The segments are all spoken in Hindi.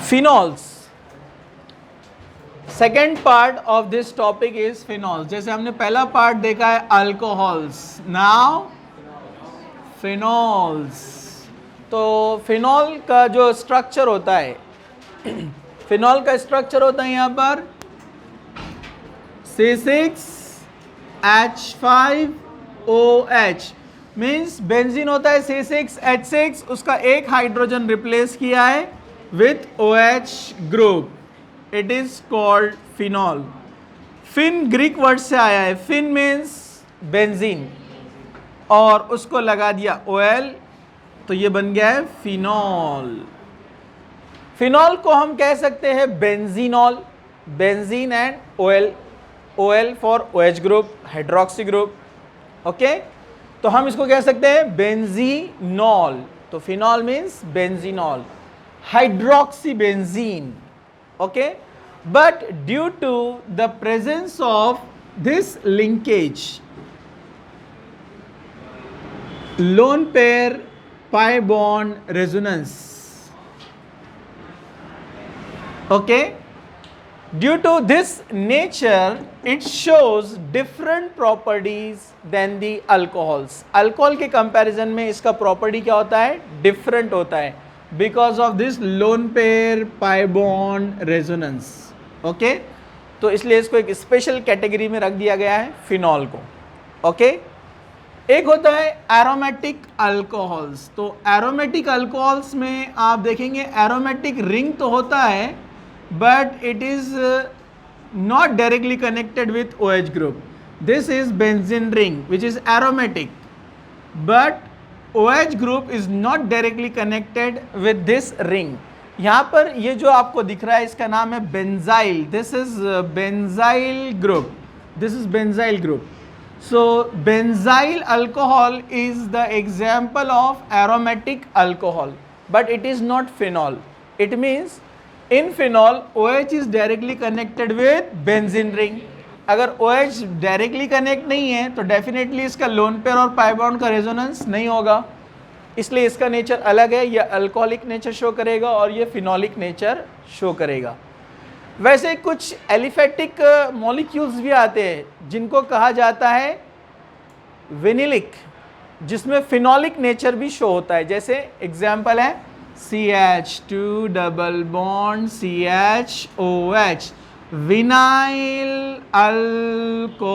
Phenols, second part of this topic is phenols. जैसे हमने पहला पार्ट देखा है अल्कोहल्स, नाउ फिनॉल्स। तो फिनॉल का जो स्ट्रक्चर होता है, फिनॉल का स्ट्रक्चर होता है यहाँ पर C6H5OH, मीन्स बेंजीन होता है C6H6, उसका एक हाइड्रोजन रिप्लेस किया है with OH group, it is called phenol. Phen Greek word से आया है, फिन मीन्स बेंजीन, और उसको लगा दिया OL, तो ये बन गया है फिनॉल। फिनॉल को हम कह सकते हैं benzenol, benzene and OL, OL for OH group, hydroxy group, okay. तो हम इसको कह सकते हैं बेंजीनॉल। तो phenol means benzenol, hydroxy benzene, okay. But due to the presence of this linkage, lone pair pi bond resonance, okay, due to this nature it shows different properties than the alcohols. alcohol के comparison में इसका property क्या होता है, different होता है, because of this lone pair pi bond resonance, okay. तो इसलिए इसको एक स्पेशल कैटेगरी में रख दिया गया है फिनॉल को, ओके। एक होता है एरोमेटिक अल्कोहल्स। तो एरोमेटिक अल्कोहल्स में आप देखेंगे एरोमेटिक रिंग तो होता है, but it is not directly connected with OH group. This is benzene ring which is aromatic, but OH group is not directly connected with this ring. यहाँ पर ये जो आपको दिख रहा है इसका नाम है benzyl, this is benzyl group, this is benzyl group. So benzyl alcohol is the example of aromatic alcohol, but it is not phenol. It means in phenol OH is directly connected with benzene ring. अगर OH directly connect नहीं है तो definitely इसका lone pair और pi bond का resonance नहीं होगा, इसलिए इसका नेचर अलग है। ये अल्कोहलिक नेचर शो करेगा और ये फिनॉलिक नेचर शो करेगा। वैसे कुछ एलिफेटिक मॉलिक्यूल्स भी आते हैं जिनको कहा जाता है विनिलिक, जिसमें फिनॉलिक नेचर भी शो होता है। जैसे एग्जांपल है CH2 double bond CHOH, vinyl alcohol,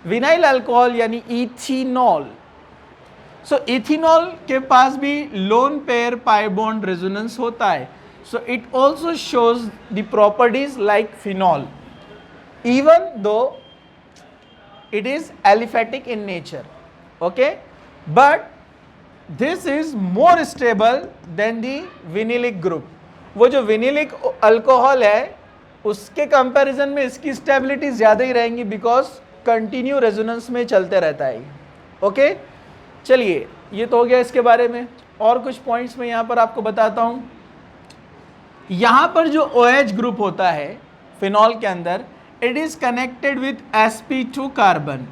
vinyl alcohol यानी इथेनॉल। सो इथेनॉल के पास भी lone pair pi bond resonance होता है। So it also shows the properties like phenol, even though it is aliphatic in nature, okay, but this is more stable than the vinylic group. वो जो विनिलिक अल्कोहल है उसके कंपैरिजन में इसकी स्टेबिलिटी ज़्यादा ही रहेंगी, बिकॉज कंटिन्यू रेजोनेंस में चलते रहता है, ओके। चलिए, ये तो हो गया इसके बारे में। और कुछ पॉइंट्स मैं यहाँ पर आपको बताता हूँ। यहाँ पर जो OH ग्रुप होता है फिनॉल के अंदर, it is connected with sp2 carbon,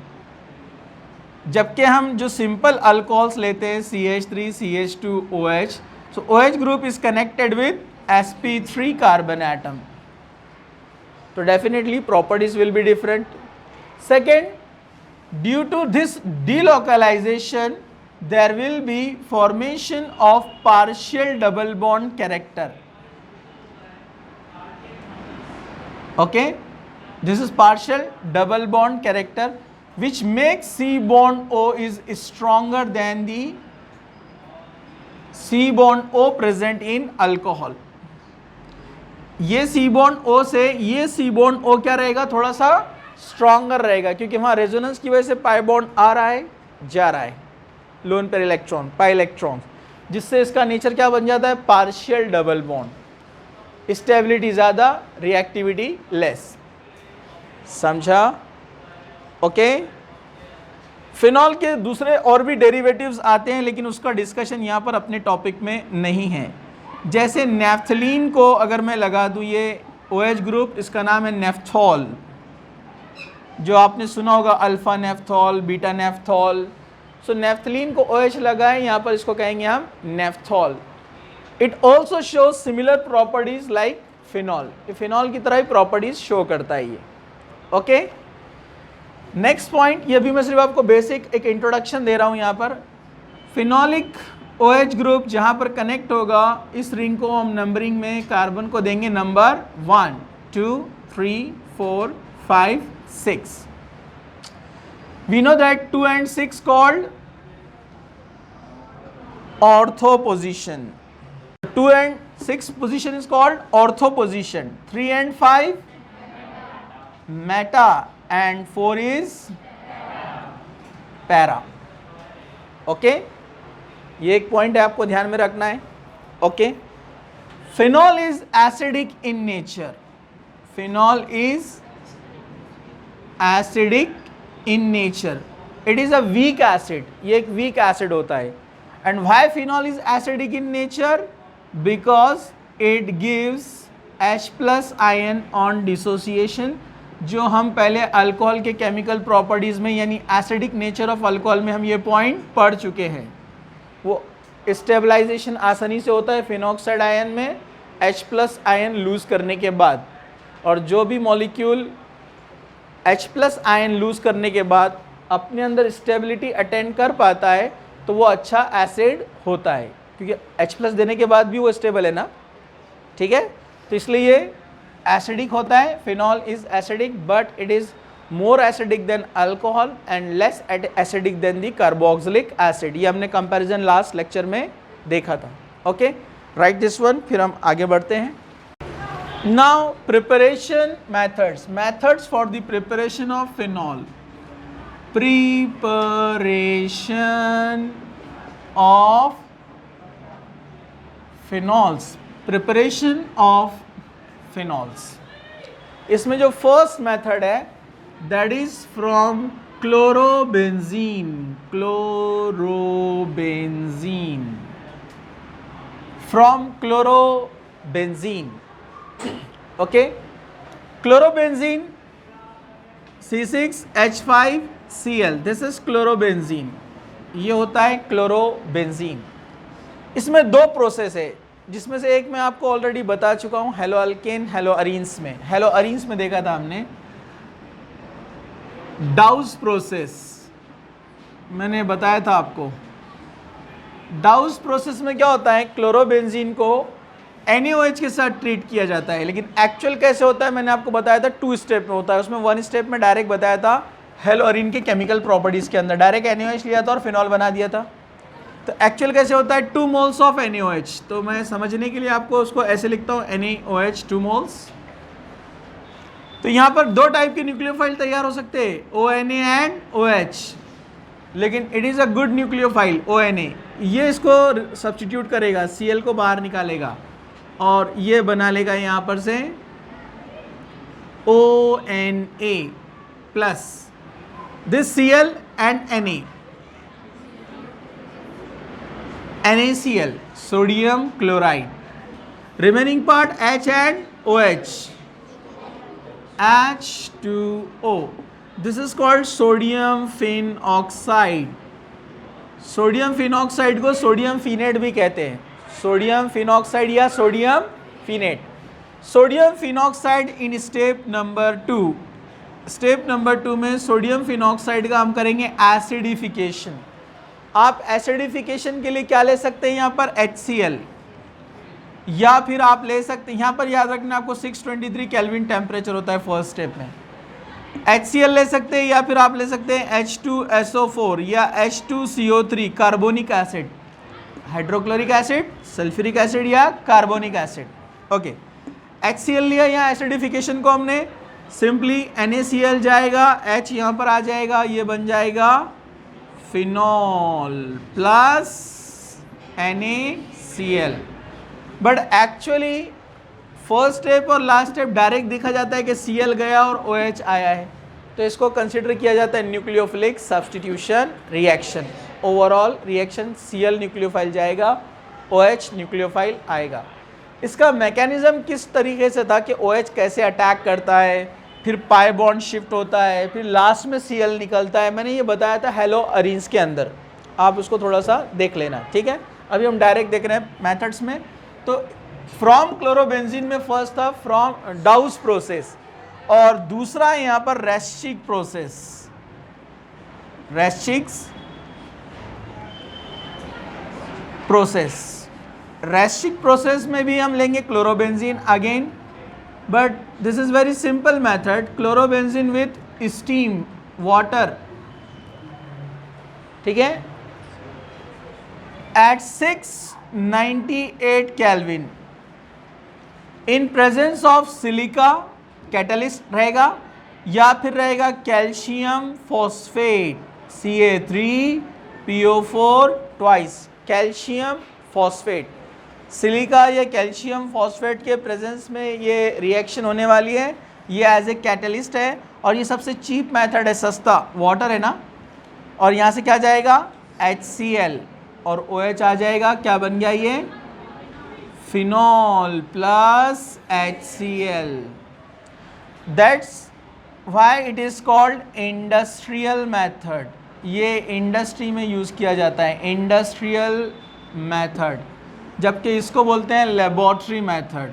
जबकि हम जो सिंपल अल्कोहल्स लेते हैं CH3 CH2OH, so OH group is connected with sp3 carbon atom, तो definitely properties will be different. Second, due to this delocalization there will be formation of partial double bond character, okay, this is partial double bond character which makes C bond O is stronger than the C bond O present in alcohol. ये C bond O से ये C bond O क्या रहेगा, थोड़ा सा स्ट्रॉन्गर रहेगा, क्योंकि वहाँ रेजोनेंस की वजह से पाई बॉन्ड आ रहा है जा रहा है, lone pair electron pi electron, जिससे इसका नेचर क्या बन जाता है, पार्शियल डबल बॉन्ड, स्टेबिलिटी ज़्यादा, रिएक्टिविटी लेस। समझा, ओके। फिनॉल के दूसरे और भी डेरिवेटिव्स आते हैं, लेकिन उसका डिस्कशन यहाँ पर अपने टॉपिक में नहीं है। जैसे नेफ्थलीन को अगर मैं लगा दूँ, ये OH ग्रुप, इसका नाम है नेफ्थॉल, जो आपने सुना होगा अल्फा नेफ्थॉल, बीटा नेफ्थॉल। सो नेफ्थलीन को OH लगा है, यहाँ पर इसको कहेंगे हम naphthol. It also shows similar properties like phenol, phenol की तरह ही प्रॉपर्टीज शो करता है ये। ओके, नेक्स्ट पॉइंट, ये भी मैं सिर्फ आपको बेसिक एक इंट्रोडक्शन दे रहा हूं यहां पर। फिनॉलिक OH ग्रुप जहां पर कनेक्ट होगा, इस रिंग को हम नंबरिंग में कार्बन को देंगे number 1 2 3 4 5 6। We know that 2 and 6 called ortho position, 2 and 6 position is called ortho position, 3 and 5 meta and 4 is para। Okay, ये एक पॉइंट है आपको ध्यान में रखना है। Okay, phenol is acidic in nature, phenol is acidic in nature, it is a weak acid, ये एक वीक एसिड होता है। And why phenol is acidic in nature? Because it gives H+ ion on dissociation, जो हम पहले अल्कोहल के केमिकल प्रॉपर्टीज में यानी एसिडिक नेचर ऑफ अल्कोहल में हम ये पॉइंट पढ़ चुके हैं। वो स्टेबलाइजेशन आसानी से होता है फिनॉक्साइड आयन में H+ आयन लूज करने के बाद, और जो भी मॉलिक्यूल H+ आयन लूज करने के बाद अपने अंदर स्टेबिलिटी अटेंड कर पाता है तो वो अच्छा एसिड होता है, क्योंकि H+ देने के बाद भी वो स्टेबल है ना, ठीक है। तो इसलिए ये एसिडिक होता है। Phenol is acidic but it is more acidic then alcohol and less acidic then the carboxylic acid. ये हमने कंपैरिजन लास्ट लेक्चर में देखा था। ओके, राइट दिस वन, फिर हम आगे बढ़ते हैं। Now preparation methods, methods for the preparation of phenol. Preparation of phenols, preparation of phenols, इसमें जो फर्स्ट मेथड है that is from chlorobenzene, chlorobenzene, from chlorobenzene. Okay, chlorobenzene C6H5Cl, this is chlorobenzene, ये होता है क्लोरोबेंजीन। इसमें दो प्रोसेस है, जिसमें से एक मैं आपको ऑलरेडी बता चुका हूं हेलो अल्केन हेलो अरीन्स में। हेलो अरीन्स में देखा था हमने डाउस प्रोसेस, मैंने बताया था आपको। डाउस प्रोसेस में क्या होता है, क्लोरोबेंजीन को NaOH के साथ ट्रीट किया जाता है, लेकिन एक्चुअल कैसे होता है मैंने आपको बताया था 2 स्टेप में होता है। उसमें 1 स्टेप में डायरेक्ट बताया था हेलो अरीन के केमिकल प्रॉपर्टीज के अंदर डायरेक्ट NaOH लिया था और फिनॉल बना दिया था। तो एक्चुअल कैसे होता है 2 मोल्स ऑफ NaOH, तो मैं समझने के लिए आपको उसको ऐसे लिखता हूँ NaOH 2 मोल्स। तो यहाँ पर 2 टाइप के न्यूक्लियोफाइल तैयार हो सकते हैं, ONA एंड OH, लेकिन it is a good nucleophile ONA। ये इसको सब्स्टिट्यूट करेगा, Cl को बाहर निकालेगा और ये बना लेगा यहाँ पर से ONA plus this Cl and Na, NaCl, sodium chloride, remaining part H and OH, H2O, this is called sodium phenoxide। Sodium phenoxide को सोडियम फिनेट भी कहते हैं, सोडियम फिनॉक्साइड या sodium phenate. Sodium phenoxide in step number 2, step number 2 में सोडियम फिनॉक्साइड का हम करेंगे एसिडिफिकेशन। आप एसिडिफिकेशन के लिए क्या ले सकते हैं यहाँ पर HCl, या फिर आप ले सकते हैं यहाँ पर, याद रखना आपको 623 केल्विन टेम्परेचर होता है फर्स्ट स्टेप में। HCl ले सकते हैं, या फिर आप ले सकते हैं H2SO4 या H2CO3 carbonic acid, hydrochloric acid, sulphuric acid या कार्बोनिक एसिड। ओके, HCl लिया, यहाँ एसिडिफिकेशन को हमने सिंपली NaCl जाएगा, H यहाँ पर आ जाएगा, ये बन जाएगा phenol plus NaCl। But actually first step और लास्ट स्टेप डायरेक्ट देखा जाता है कि Cl गया और OH आया है, तो इसको कंसिडर किया जाता है nucleophilic substitution reaction. Overall reaction Cl nucleophile जाएगा, OH न्यूक्लियोफाइल आएगा। इसका मैकेनिज्म किस तरीके से था कि OH कैसे अटैक करता है, फिर पाई बॉन्ड शिफ्ट होता है, फिर लास्ट में Cl निकलता है, मैंने ये बताया था हेलो अरीन्स के अंदर, आप उसको थोड़ा सा देख लेना, ठीक है। अभी हम डायरेक्ट देख रहे हैं मेथड्स में। तो फ्रॉम क्लोरोबेंजीन में फर्स्ट था फ्रॉम डाउस प्रोसेस, और दूसरा है यहां पर Raschig process, Raschig's process. Raschig process में भी हम लेंगे chlorobenzene again, but this is very simple method, chlorobenzene with steam water, ठीक है, at 698 kelvin in presence of silica catalyst रहेगा, या फिर रहेगा calcium phosphate Ca3PO4 twice, calcium phosphate, silica या कैल्शियम फॉस्फेट के प्रेजेंस में ये रिएक्शन होने वाली है, ये एज ए कैटलिस्ट है, और ये सबसे चीप मेथड है, सस्ता, वाटर है ना, और यहाँ से क्या जाएगा HCl और OH आ जाएगा, क्या बन गया ये phenol plus HCl। That's why it is called industrial method, ये इंडस्ट्री में यूज़ किया जाता है, इंडस्ट्रियल मेथड, जबकि इसको बोलते हैं लेबोरेटरी मेथड।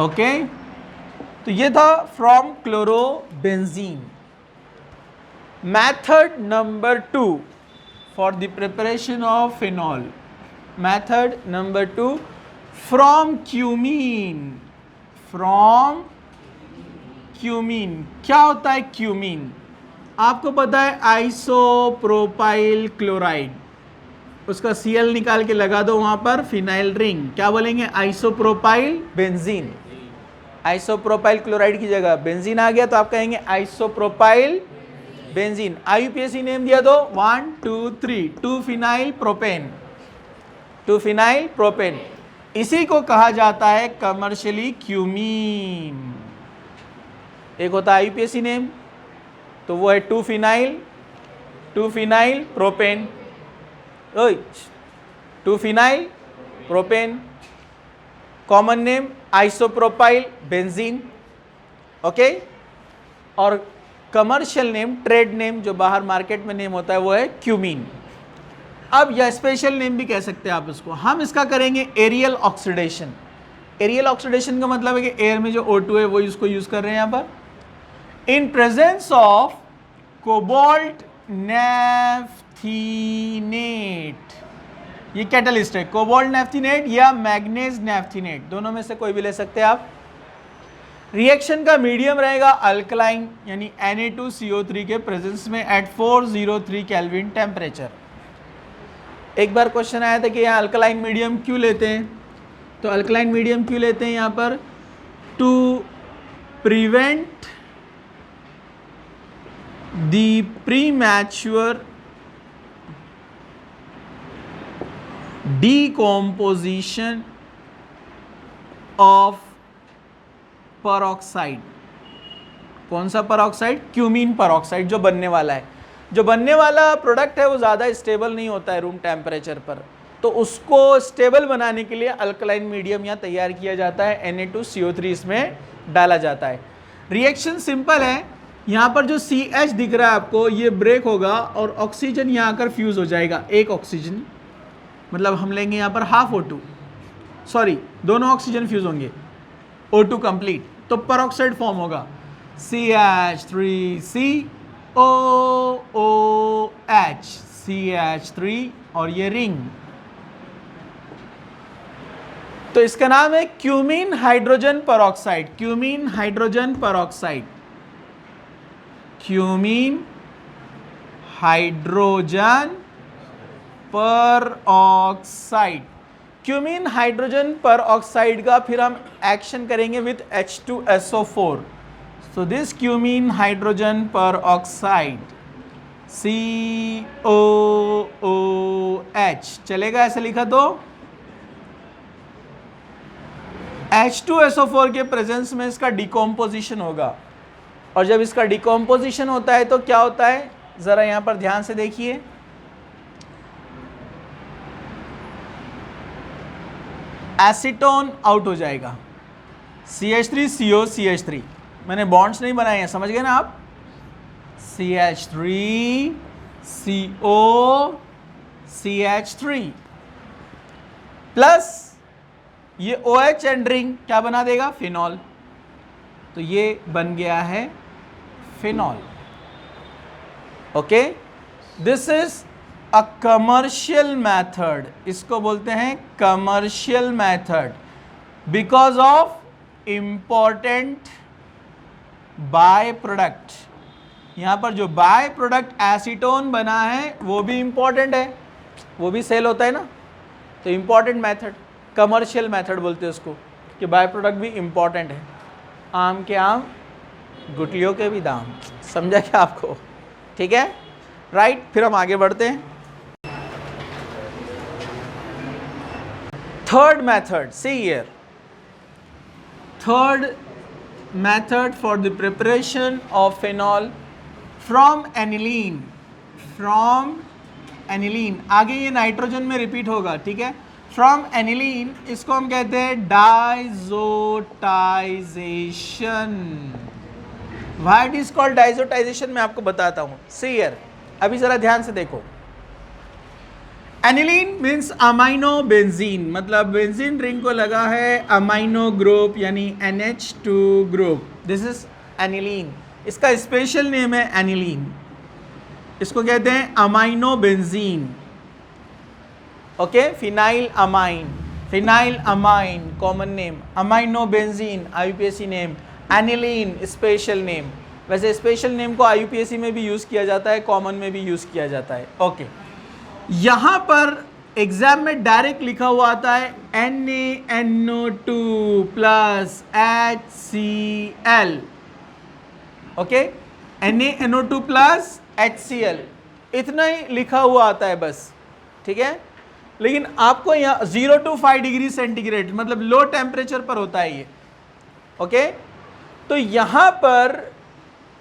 ओके, तो ये था from chlorobenzene. Method number 2 for the preparation of phenol. Method number 2 from cumene. From cumene. क्या होता है क्यूमीन? आपको पता है आइसोप्रोपाइल क्लोराइड, उसका Cl निकाल के लगा दो वहां पर फिनाइल रिंग, क्या बोलेंगे आइसोप्रोपाइल बेंजीन। आइसोप्रोपाइल क्लोराइड की जगह बेंजीन आ गया तो आप कहेंगे आइसोप्रोपाइल बेंजीन। आईयूपीएसी नेम दिया दो 1 2 3, 2 फिनाइल प्रोपेन, 2 फिनाइल प्रोपेन, इसी को कहा जाता है कमर्शियली क्यूमीन। एक होता है आईयूपीएसी नेम, तो वो है 2 phenyl propane, 2 phenyl propane, common name isopropyl benzene, okay, और कमर्शियल नेम, ट्रेड नेम जो बाहर मार्केट में नेम होता है वो है क्यूमीन। अब या स्पेशल नेम भी कह सकते हैं आप इसको। हम इसका करेंगे एरियल ऑक्सीडेशन। एरियल ऑक्सीडेशन का मतलब है कि एयर में जो O2 है वो इसको यूज कर रहे हैं यहां पर, इन प्रेजेंस ऑफ कोबाल्ट नैफ्थीनेट, ये कैटलिस्ट है, कोबाल्ट नैफ्थीनेट या मैग्नीज नैफ्थीनेट, दोनों में से कोई भी ले सकते हैं आप। रिएक्शन का मीडियम रहेगा अल्कलाइन यानी Na2CO3 के प्रेजेंस में एट 403 केल्विन टेम्परेचर। एक बार क्वेश्चन आया था कि यहाँ अल्कलाइन मीडियम क्यों लेते हैं, तो अल्कलाइन मीडियम क्यों लेते हैं यहाँ पर, to prevent the premature decomposition of peroxide. कौन सा परऑक्साइड? क्यूमीन परऑक्साइड जो बनने वाला है। जो बनने वाला प्रोडक्ट है वो ज़्यादा स्टेबल नहीं होता है रूम टेम्परेचर पर, तो उसको स्टेबल बनाने के लिए अल्कलाइन मीडियम यहाँ तैयार किया जाता है, Na2CO3 इसमें डाला जाता है। रिएक्शन सिंपल है, यहाँ पर जो CH दिख रहा है आपको ये ब्रेक होगा और ऑक्सीजन यहाँ आकर फ्यूज हो जाएगा, एक ऑक्सीजन, मतलब हम लेंगे यहाँ पर हाफ O2, सॉरी दोनों ऑक्सीजन फ्यूज होंगे, O2 कंप्लीट, तो परऑक्साइड फॉर्म होगा CH3COOH, CH3 और ये रिंग, तो इसका नाम है cumene hydrogen peroxide. Cumene hydrogen peroxide, cumene hydrogen peroxide. Cumene hydrogen peroxide का फिर हम एक्शन करेंगे with H2SO4, so this cumene hydrogen peroxide COOH चलेगा, ऐसे लिखा तो H2SO4 के प्रेजेंस में इसका डिकॉम्पोजिशन होगा, और जब इसका डिकॉम्पोजिशन होता है तो क्या होता है, जरा यहां पर ध्यान से देखिए, एसीटोन आउट हो जाएगा, CH3CO CH3, मैंने बॉन्ड्स नहीं बनाए हैं, समझ गए ना आप, CH3CO CH3, प्लस ये OH एंड रिंग क्या बना देगा, फिनॉल। तो ये बन गया है phenol. Okay, this is a commercial method, इसको बोलते हैं commercial method, because of important by product. यहां पर जो बाय प्रोडक्ट एसीटोन बना है वो भी इंपॉर्टेंट है, वो भी सेल होता है ना, तो इंपॉर्टेंट मैथड, कमर्शियल मैथड बोलते हैं उसको, कि बाय प्रोडक्ट भी इंपॉर्टेंट है। आम के आम गुठलियों के भी दाम, समझा क्या आपको? ठीक है, राइट। फिर हम आगे बढ़ते हैं। Third method, see here, third method for the preparation of phenol from aniline, from aniline, आगे ये नाइट्रोजन में रिपीट होगा, ठीक है। फ्रॉम एनिलीन, इसको हम कहते हैं diazotization. Why it is called diazotization मैं आपको बताता हूं। सी हियर, अभी जरा ध्यान से देखो। एनिलीन मीन्स अमाइनो बेंजीन, मतलब बेंजीन रिंग को लगा है अमाइनो ग्रुप यानी NH2 group, this is aniline. इसका स्पेशल नेम है एनिलीन, इसको कहते हैं amino benzene. Okay, phenyl amine, phenyl amine common name, amino benzene IUPAC name, aniline special name. वैसे स्पेशल नेम को IUPAC में भी यूज किया जाता है, कॉमन में भी यूज किया जाता है। ओके, यहां पर एग्जाम में डायरेक्ट लिखा हुआ आता है NaNO2 plus HCl। Okay, NaNO2 plus HCl, इतना ही लिखा हुआ आता है बस, ठीक है। लेकिन आपको यहाँ 0 to 5 डिग्री सेंटीग्रेड, मतलब लो टेम्परेचर पर होता है ये। ओके, तो यहां पर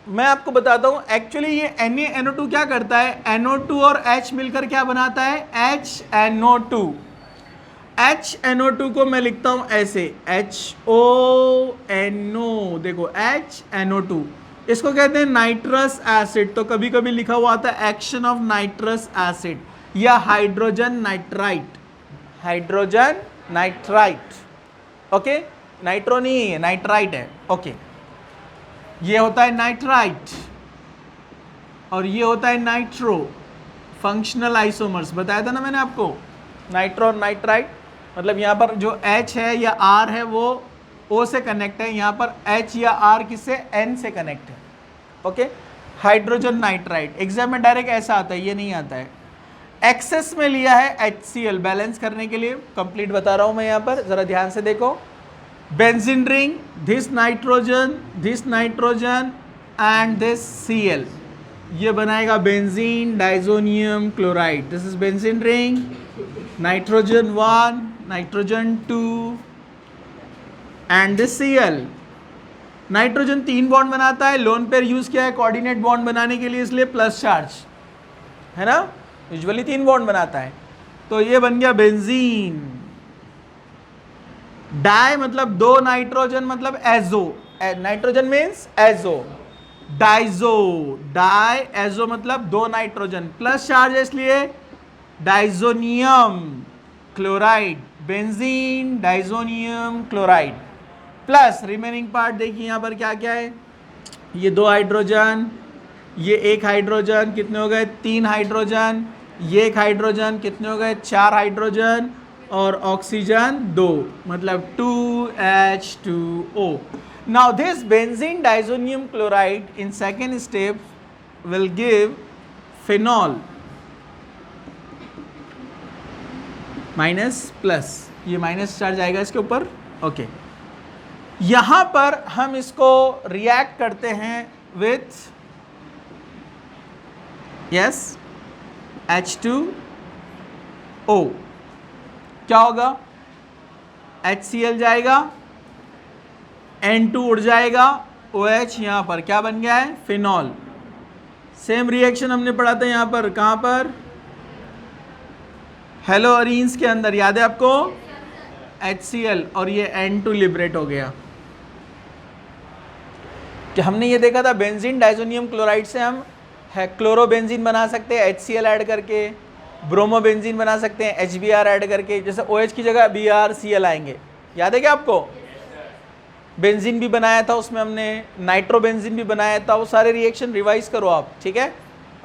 मैं आपको बताता हूं, एक्चुअली ये NaNO2 क्या करता है, NO2 और H मिलकर क्या बनाता है, HNO2। HNO2 को मैं लिखता हूं ऐसे, HONO, देखो HNO2, इसको कहते हैं नाइट्रस एसिड। तो कभी कभी लिखा हुआ आता है एक्शन ऑफ नाइट्रस एसिड या hydrogen nitrite, hydrogen nitrite. Okay, nitro नहीं है, नाइट्राइट है। ओके, ये होता है नाइट्राइट और ये होता है नाइट्रो, फंक्शनल आइसोमर्स बताया था ना मैंने आपको, नाइट्रो और नाइट्राइट। मतलब यहाँ पर जो H है या R है वो O से कनेक्ट है, यहाँ पर H या R किससे, N से कनेक्ट है। ओके, हाइड्रोजन नाइट्राइट एग्जाम में डायरेक्ट ऐसा आता है, ये नहीं आता है। एक्सेस में लिया है HCl बैलेंस करने के लिए, कंप्लीट बता रहा हूँ मैं यहाँ पर, जरा ध्यान से देखो। Benzene ring, this nitrogen and this Cl, ये बनाएगा benzene diazonium chloride. This is benzene ring, nitrogen 1, nitrogen 2 and this Cl। Nitrogen 3 bond बनाता है, लोन पेयर यूज किया है कोऑर्डिनेट बॉन्ड बनाने के लिए, इसलिए प्लस चार्ज है ना, यूजुअली 3 बॉन्ड बनाता है। तो ये बन गया बेंजीन। डाई मतलब दो, नाइट्रोजन मतलब azo, nitrogen means azo, diazo, di azo मतलब दो नाइट्रोजन, प्लस चार्ज है इसलिए diazonium chloride, benzene diazonium chloride. Plus remaining part देखिए यहाँ पर क्या क्या है, ये 2 हाइड्रोजन, ये 1 हाइड्रोजन, कितने हो गए 3 हाइड्रोजन, ये 1 हाइड्रोजन, कितने हो गए 4 हाइड्रोजन, और ऑक्सीजन 2, मतलब 2H2O। Now this benzene diazonium chloride in second step will give phenol minus plus, ये माइनस चार्ज आएगा इसके ऊपर। ओके, यहां पर हम इसको रिएक्ट करते हैं विथ यस H2O, क्या होगा, HCl जाएगा, N2 उड़ जाएगा, OH यहां पर क्या बन गया है, फिनॉल। सेम रिएक्शन हमने पढ़ा था यहां पर, कहां पर, हेलो अरीन्स के अंदर, याद है आपको, HCl और ये N2 लिबरेट हो गया। कि हमने ये देखा था बेंजीन डाइजोनियम क्लोराइड से हम क्लोरोबेंजीन बना सकते हैं HCl ऐड करके, ब्रोमोबेंजीन बना सकते हैं HBr ऐड करके, जैसे OH की जगह BrCl आएंगे, याद है क्या आपको? बेंजीन भी बनाया था उसमें हमने, नाइट्रोबेंजीन भी बनाया था, वो सारे रिएक्शन रिवाइज करो आप, ठीक है।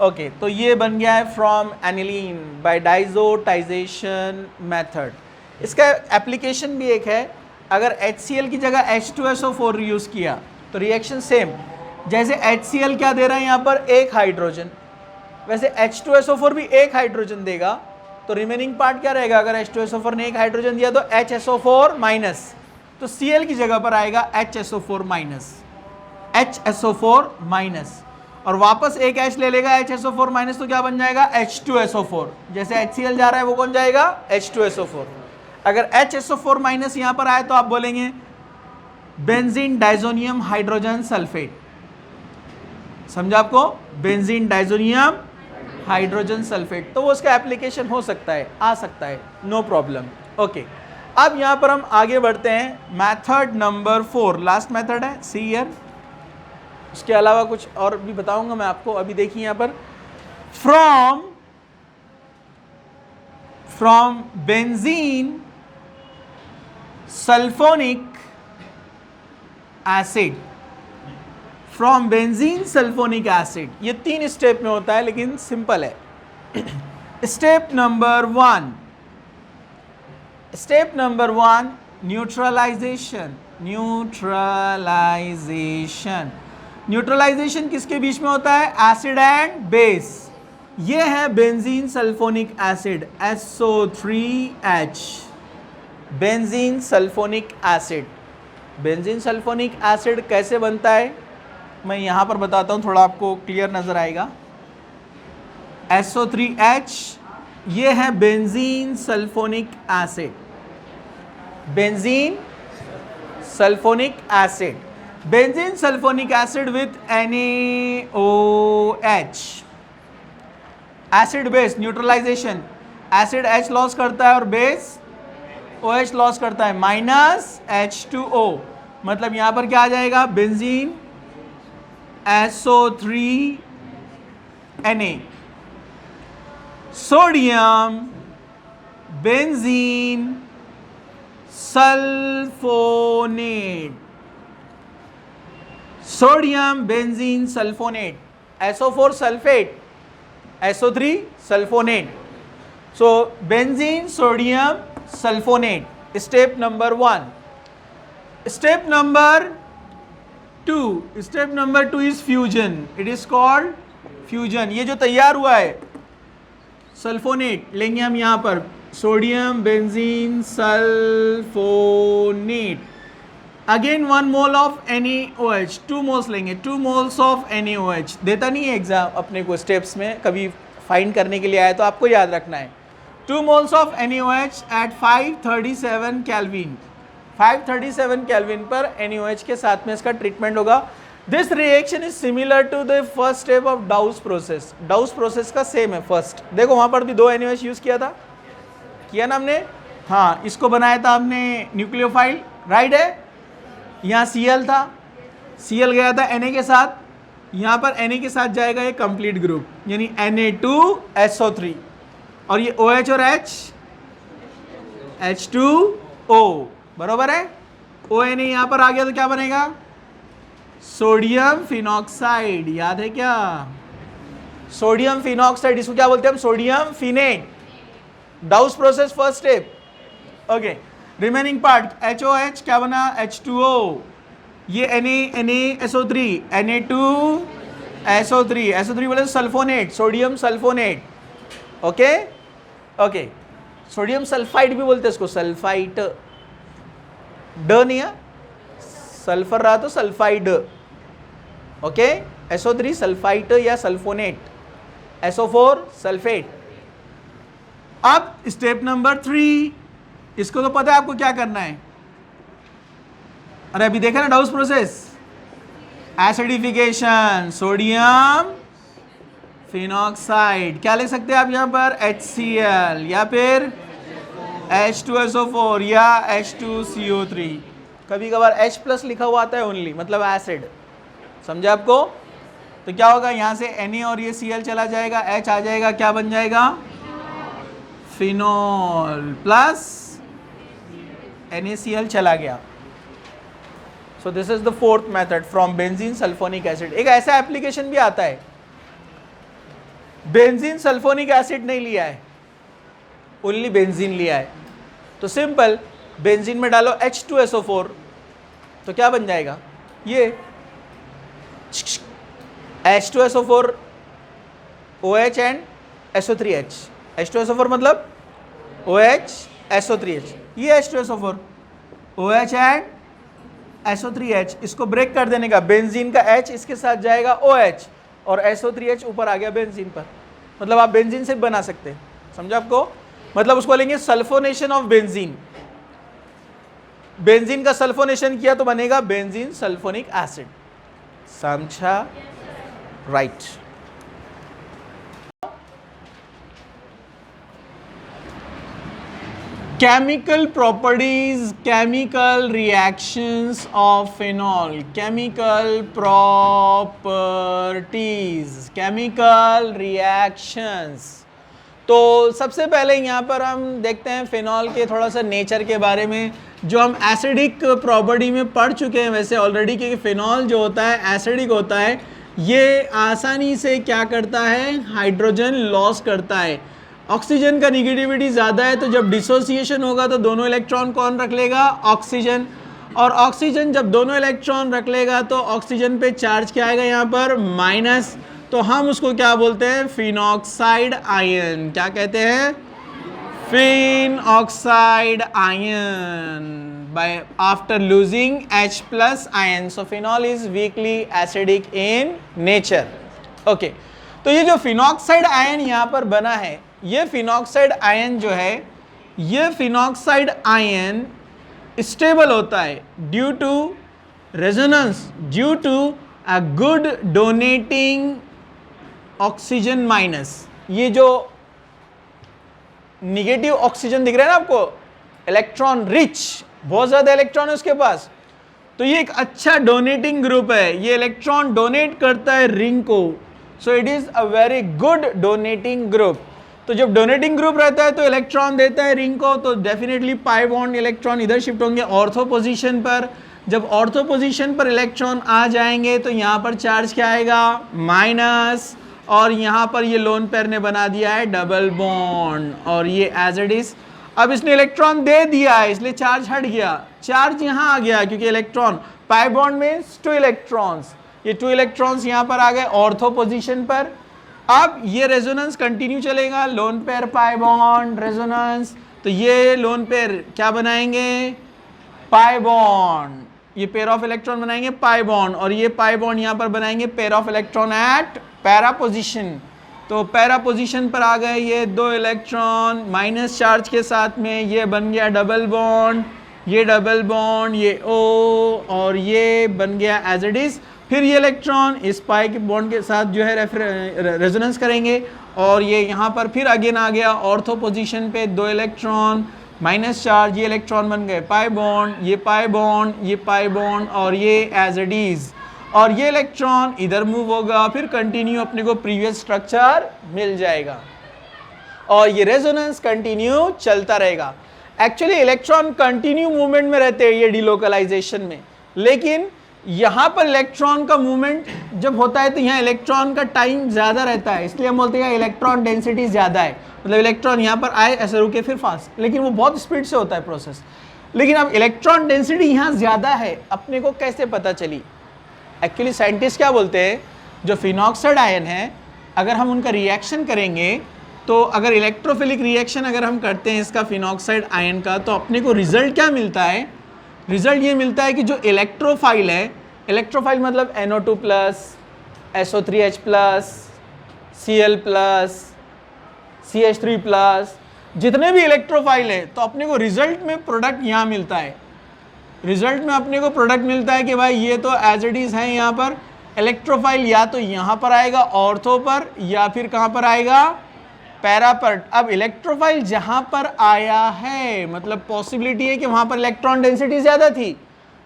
ओके, तो ये बन गया है from aniline by diazotisation method. इसका एप्लीकेशन भी एक है, अगर HCl की जगह H2SO4 यूज़ किया तो रिएक्शन सेम, जैसे HCl क्या दे रहा है यहाँ पर, एक हाइड्रोजन, वैसे H2SO4 भी एक हाइड्रोजन देगा, तो रिमेनिंग पार्ट क्या रहेगा? अगर H2SO4 ने एक हाइड्रोजन दिया तो HSO4 माइनस, तो Cl की जगह पर आएगा HSO4 माइनस, HSO4 माइनस, और वापस एक H ले लेगा HSO4 माइनस, तो क्या बन जाएगा? H2SO4। जैसे HCl जा रहा है वो कौन जाएगा? H2SO4। अगर HSO4 माइनस यहां पर आए तो आप बोलेंगे बेंजीन डाइजोनियम हाइड्रोजन सल्फेट, समझा आपको? बेंजीन डाइजोनियम हाइड्रोजन सल्फेट, तो वो उसका एप्लीकेशन हो सकता है, आ सकता है, नो प्रॉब्लम। ओके, अब यहां पर हम आगे बढ़ते हैं, मेथड नंबर 4, लास्ट मेथड है, सी हियर। उसके अलावा कुछ और भी बताऊंगा मैं आपको, अभी देखिए यहां पर, from benzene sulphonic acid, from benzene sulphonic acid, ये 3 स्टेप में होता है लेकिन सिंपल है। Step number 1, neutralisation. न्यूट्रलाइजेशन किसके बीच में होता है? Acid and base. ये है benzene sulphonic acid SO3H, benzene sulphonic acid. Benzene sulphonic acid कैसे बनता है मैं यहां पर बताता हूं, थोड़ा आपको क्लियर नजर आएगा। SO3H, ये है benzene sulphonic acid, benzene sulphonic acid, benzene sulphonic acid with NaOH, acid base neutralisation, acid H loss करता है और बेस OH लॉस करता है, माइनस H2O, मतलब यहां पर क्या आ जाएगा? Benzene SO3Na, sodium benzene sulphonate, sodium benzene sulphonate, SO4 sulphate, SO3 sulphonate, so benzene sodium sulphonate, step number 1। Step number 2 is fusion, it is called fusion. ये जो तैयार हुआ है सल्फोनेट लेंगे हम यहां पर, sodium benzene sulfonate, again 1 mole of NaOH, 2 moles लेंगे, 2 मोल्स ऑफ NaOH। देता नहीं है एग्जाम अपने को स्टेप्स में, कभी फाइंड करने के लिए आया तो आपको याद रखना है। 2 moles of NaOH at 537 kelvin, 537 kelvin पर NaOH के साथ में इसका ट्रीटमेंट होगा। This reaction is similar to the first step of Dow's process, Dow's process का सेम है फर्स्ट। देखो वहां पर भी 2 NaOH यूज किया था, किया ना हमने? हाँ, इसको बनाया था हमने न्यूक्लियोफाइल, राइट है। यहाँ Cl था, Cl गया था Na के साथ, यहाँ पर Na के साथ जाएगा ये कंप्लीट ग्रुप, यानी Na2SO3, और ये OH और H, H2O, बरोबर है। ONA यहाँ पर आ गया तो क्या बनेगा? सोडियम फिनॉक्साइड, याद है क्या? सोडियम फिनॉक्साइड, इसको क्या बोलते हैं हम? Sodium phenate. Dow's process first step, okay. Remaining part HOH क्या बना? H2O, ये NaSO3, Na2SO3, SO3 बोले sulphonate, sodium sulphonate, okay okay. Sodium sulphide भी बोलते हैं इसको, सल्फाइट, ड नहीं है, सल्फर रहा तो सल्फाइड, ओके। SO3 सल्फाइट या सल्फोनेट, SO4 सल्फेट। अब स्टेप नंबर 3, इसको तो पता है आपको क्या करना है, अरे अभी देखा ना डाउस प्रोसेस, एसिडिफिकेशन, सोडियम फिनॉक्साइड, क्या ले सकते हैं आप यहाँ पर? HCl या फिर H2SO4 या H2CO3, कभी कभार H प्लस लिखा हुआ आता है ओनली, मतलब एसिड, समझा आपको? तो क्या होगा, यहाँ से Na और ये Cl चला जाएगा, H आ जाएगा, क्या बन जाएगा? फिनॉल प्लस NaCl चला गया। सो this is the fourth method from benzene sulphonic acid. एक ऐसा एप्लीकेशन भी आता है, बेंजीन सल्फोनिक एसिड नहीं लिया है, ओनली बेंजीन लिया है, तो सिंपल बेंजीन में डालो H2SO4 तो क्या बन जाएगा, ये H2SO4 OH and SO3H। H2SO4 मतलब OH SO3H, ये H2SO4 OH एंड SO3H, इसको ब्रेक कर देने का, बेंजीन का H इसके साथ जाएगा OH और SO3H ऊपर आ गया बेंजीन पर, मतलब आप बेंजीन से बना सकते हैं, समझा आपको, मतलब उसको लेंगे सल्फोनेशन ऑफ बेंजीन, बेंजीन का सल्फोनेशन किया तो बनेगा बेंजीन सल्फोनिक एसिड, समझा, right. Chemical properties, chemical reactions of phenol, chemical properties, chemical reactions। तो सबसे पहले यहाँ पर हम देखते हैं फिनॉल के थोड़ा सा नेचर के बारे में, जो हम एसिडिक प्रॉपर्टी में पढ़ चुके हैं वैसे ऑलरेडी, कि फिनॉल जो होता है एसिडिक होता है, ये आसानी से क्या करता है, हाइड्रोजन लॉस करता है। ऑक्सीजन का निगेटिविटी ज़्यादा है, तो जब डिसोसिएशन होगा तो दोनों इलेक्ट्रॉन कौन रख लेगा, ऑक्सीजन, और ऑक्सीजन जब दोनों इलेक्ट्रॉन रख लेगा तो ऑक्सीजन पे चार्ज क्या आएगा यहाँ पर, माइनस, तो हम उसको क्या बोलते हैं, फिनॉक्साइड आयन, क्या कहते हैं, phenoxide ion, by after losing H plus ion. So phenol is weakly acidic in nature. Okay, तो ये जो फिनॉक्साइड आयन यहाँ पर बना है, ये फिनॉक्साइड आयन जो है, ये फिनॉक्साइड आयन स्टेबल होता है due to resonance, due to a good donating oxygen minus. ये जो निगेटिव ऑक्सीजन दिख रहा है ना आपको, इलेक्ट्रॉन रिच, बहुत ज्यादा इलेक्ट्रॉन है उसके पास, तो ये एक अच्छा डोनेटिंग ग्रुप है, ये इलेक्ट्रॉन डोनेट करता है रिंग को, so it is a very good donating group. तो जब डोनेटिंग ग्रुप रहता है तो इलेक्ट्रॉन देता है रिंग को, तो डेफिनेटली पाई बॉन्ड इलेक्ट्रॉन इधर शिफ्ट होंगे ऑर्थो पोजीशन पर। जब ऑर्थो पोजीशन पर इलेक्ट्रॉन आ जाएंगे तो यहाँ पर चार्ज क्या आएगा, माइनस, और यहाँ पर ये लोन पेयर ने बना दिया है डबल बॉन्ड, और ये एज इट इज, अब इसने इलेक्ट्रॉन दे दिया है इसलिए चार्ज हट गया, चार्ज यहाँ आ गया क्योंकि इलेक्ट्रॉन, पाई बॉन्ड में 2 इलेक्ट्रॉन्स, ये 2 इलेक्ट्रॉन्स यहाँ पर आ गए ऑर्थो पोजीशन पर। अब ये रेजोनेंस कंटिन्यू चलेगा, lone pair pi bond resonance, तो ये लोन पेयर क्या बनाएंगे, पाई बॉन्ड, ये पेयर ऑफ इलेक्ट्रॉन बनाएंगे पाई बॉन्ड, और ये पाई बॉन्ड यहाँ पर बनाएंगे pair of electron eight para position. तो पैरा पोजीशन पर आ गए ये 2 इलेक्ट्रॉन माइनस चार्ज के साथ में, ये बन गया डबल बॉन्ड, ये डबल बॉन्ड, ये O, और ये बन गया एज इट इज। फिर ये इलेक्ट्रॉन इस पाई के बॉन्ड के साथ जो है रेजोनेंस करेंगे, और ये यहाँ पर फिर अगेन आ गया ऑर्थो पोजीशन पे 2 इलेक्ट्रॉन माइनस चार्ज, ये इलेक्ट्रॉन बन गए पाई बॉन्ड, ये पाई बॉन्ड, ये पाई बॉन्ड, और ये एज इट इज, और ये इलेक्ट्रॉन इधर मूव होगा, फिर कंटिन्यू अपने को प्रीवियस स्ट्रक्चर मिल जाएगा, और ये रेजोनेंस कंटिन्यू चलता रहेगा। एक्चुअली इलेक्ट्रॉन कंटिन्यू मूवमेंट में रहते हैं ये डिलोकलाइजेशन में, लेकिन यहाँ पर इलेक्ट्रॉन का मूवमेंट जब होता है तो यहाँ इलेक्ट्रॉन का टाइम ज़्यादा रहता है, इसलिए हम बोलते हैं इलेक्ट्रॉन डेंसिटी ज़्यादा है, मतलब इलेक्ट्रॉन यहाँ पर आए ऐसे रुके फिर फास्ट, लेकिन वो बहुत स्पीड से होता है प्रोसेस। लेकिन अब इलेक्ट्रॉन डेंसिटी यहाँ ज़्यादा है, अपने को कैसे पता चली, एक्चुअली साइंटिस्ट क्या बोलते हैं, जो फिनॉक्साइड आयन है अगर हम उनका रिएक्शन करेंगे, तो अगर इलेक्ट्रोफिलिक रिएक्शन अगर हम करते हैं इसका फिनॉक्साइड आयन का, तो अपने को रिजल्ट क्या मिलता है, रिजल्ट ये मिलता है कि जो इलेक्ट्रोफाइल है, इलेक्ट्रोफाइल मतलब NO2 plus, SO3H plus, Cl plus, CH3 plus, जितने भी इलेक्ट्रोफाइल है, तो अपने को रिजल्ट में प्रोडक्ट यहाँ मिलता है, रिजल्ट में अपने को प्रोडक्ट मिलता है कि भाई ये तो एज इट इज है, यहाँ पर इलेक्ट्रोफाइल या तो यहाँ पर आएगा ऑर्थो पर, या फिर कहाँ पर आएगा, पैरा पर। अब इलेक्ट्रोफाइल जहां पर आया है, मतलब पॉसिबिलिटी है कि वहां पर इलेक्ट्रॉन डेंसिटी ज्यादा थी,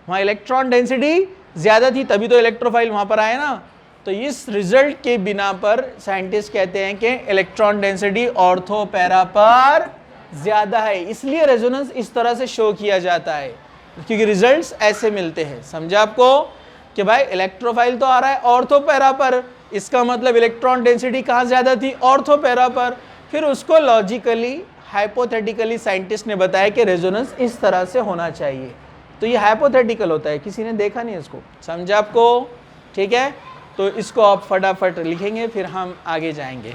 वहां इलेक्ट्रॉन डेंसिटी ज्यादा थी, तभी तो इलेक्ट्रोफाइल वहां पर आया ना। तो इस रिजल्ट के बिना पर साइंटिस्ट कहते हैं कि इलेक्ट्रॉन डेंसिटी ऑर्थो पैरा पर ज्यादा है, इसलिए रेजोनेंस इस तरह से शो किया जाता है, क्योंकि रिजल्ट्स ऐसे मिलते हैं। समझा आपको कि भाई इलेक्ट्रोफाइल तो आ रहा है ऑर्थो पैरा पर, इसका मतलब इलेक्ट्रॉन डेंसिटी कहाँ ज्यादा थी, ऑर्थो पैरा पर। फिर उसको लॉजिकली हाइपोथेटिकली साइंटिस्ट ने बताया कि रेजोनेंस इस तरह से होना चाहिए। तो ये हाइपोथेटिकल होता है, किसी ने देखा नहीं इसको। समझा आपको? ठीक है, तो इसको आप फटाफट लिखेंगे, फिर हम आगे जाएंगे।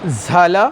झाला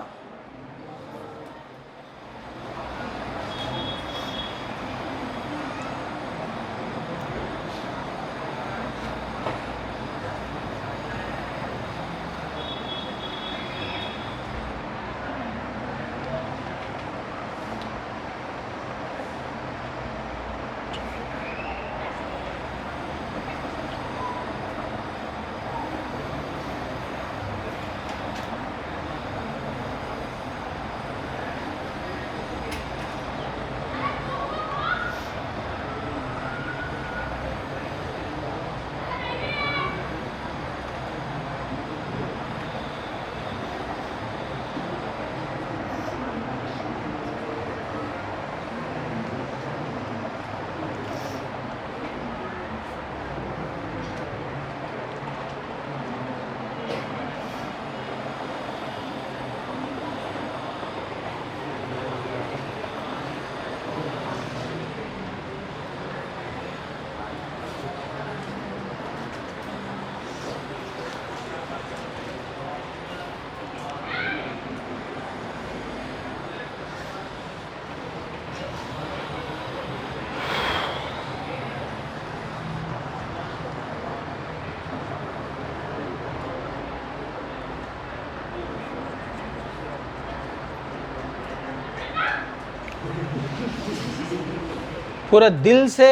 पूरा दिल से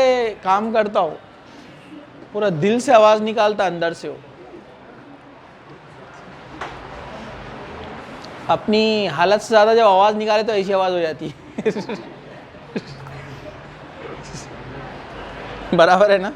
काम करता हो, पूरा दिल से आवाज निकालता अंदर से हो, अपनी हालत से ज्यादा जब आवाज निकाले तो ऐसी आवाज हो जाती है। बराबर है ना?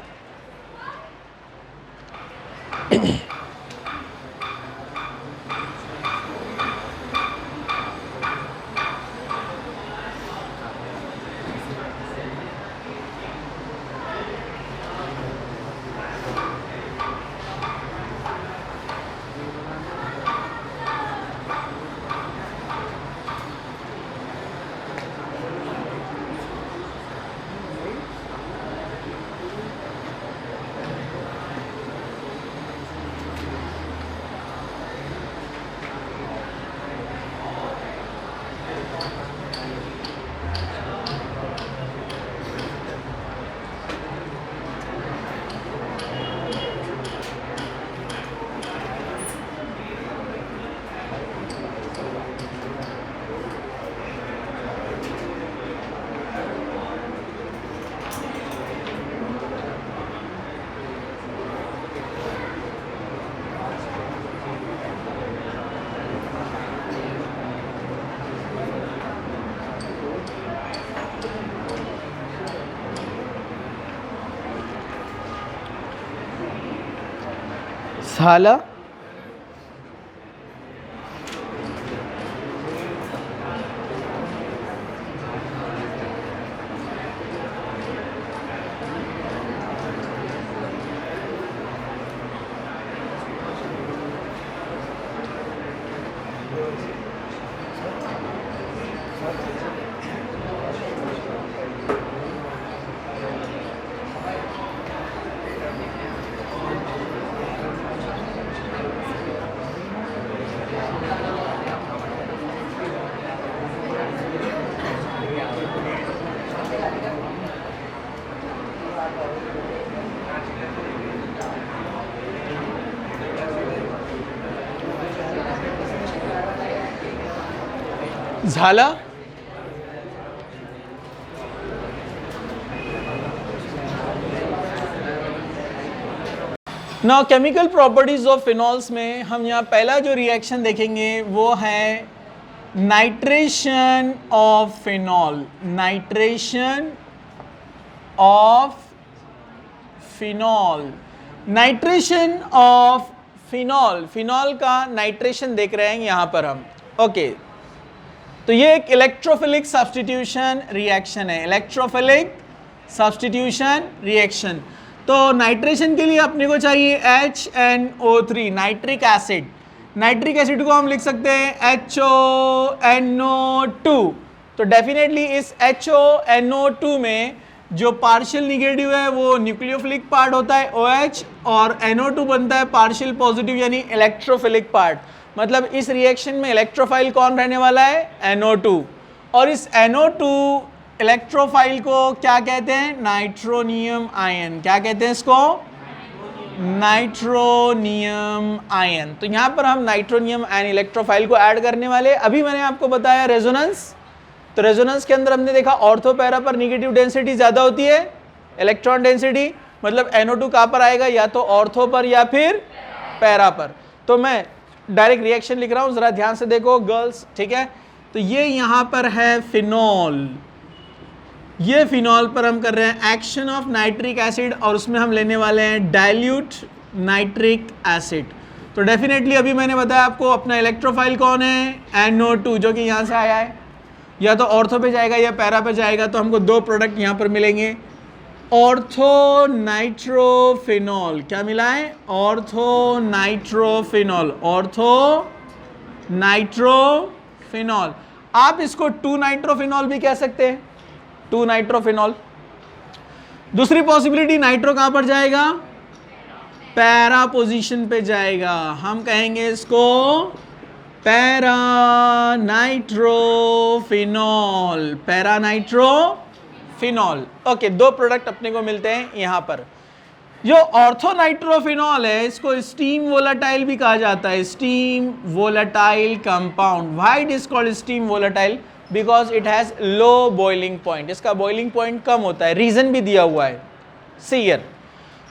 झाला झालं. Now chemical properties of phenols में हम यहाँ पहला जो रिएक्शन देखेंगे वो है nitration of phenol. Nitration of phenol. Nitration of phenol. Phenol का नाइट्रेशन देख रहे हैं यहाँ पर हम. ओके तो ये एक इलेक्ट्रोफिलिक सब्स्टिट्यूशन रिएक्शन है. Electrophilic substitution reaction. तो नाइट्रेशन के लिए अपने को चाहिए HNO3 nitric acid. Nitric acid को हम लिख सकते हैं HONO2. तो डेफिनेटली इस HONO2 में जो पार्शियल निगेटिव है वो न्यूक्लियोफिलिक पार्ट होता है OH, और NO2 बनता है पार्शियल पॉजिटिव यानी इलेक्ट्रोफिलिक पार्ट. मतलब इस रिएक्शन में इलेक्ट्रोफाइल कौन रहने वाला है? NO2. और इस NO2 इलेक्ट्रोफाइल को क्या कहते हैं? Nitronium ion. क्या कहते हैं इसको? Nitronium ion. तो यहां पर हम नाइट्रोनियम आयन इलेक्ट्रोफाइल को ऐड करने वाले. अभी मैंने आपको बताया रेजोनेंस. तो रेजोनेंस के अंदर हमने देखा ऑर्थो पैरा पर निगेटिव डेंसिटी ज्यादा होती है, इलेक्ट्रॉन डेंसिटी. मतलब NO2 कहां पर आएगा? या तो ऑर्थो पर या फिर पैरा पर. तो मैं डायरेक्ट रिएक्शन लिख रहा हूं, जरा ध्यान से देखो गर्ल्स, ठीक है. तो ये यहां पर है फिनॉल. ये फिनॉल पर हम कर रहे हैं एक्शन ऑफ नाइट्रिक एसिड, और उसमें हम लेने वाले हैं डाइल्यूट नाइट्रिक एसिड. तो डेफिनेटली अभी मैंने बताया आपको अपना इलेक्ट्रोफाइल कौन है? NO2 जो कि यहाँ से आया है. या तो ऑर्थो पे जाएगा या पैरा पे जाएगा. तो हमको दो प्रोडक्ट यहाँ पर मिलेंगे. Ortho nitrophenol. क्या मिला है? Ortho nitrophenol. Ortho nitrophenol. आप इसको 2 नाइट्रोफिनॉल भी कह सकते हैं. 2 नाइट्रोफिनॉल. दूसरी पॉसिबिलिटी, नाइट्रो कहां पर जाएगा? पैरा पोजीशन पे जाएगा. हम कहेंगे इसको para nitrophenol. Para nitrophenol. Okay, दो प्रोडक्ट अपने को मिलते हैं यहां पर. जो ऑर्थो नाइट्रोफिनॉल है इसको स्टीम वोलाटाइल भी कहा जाता है. Steam volatile compound. Why it is called steam volatile? Because it has low boiling point. इसका बॉइलिंग पॉइंट कम होता है. रीजन भी दिया हुआ है. सी हियर,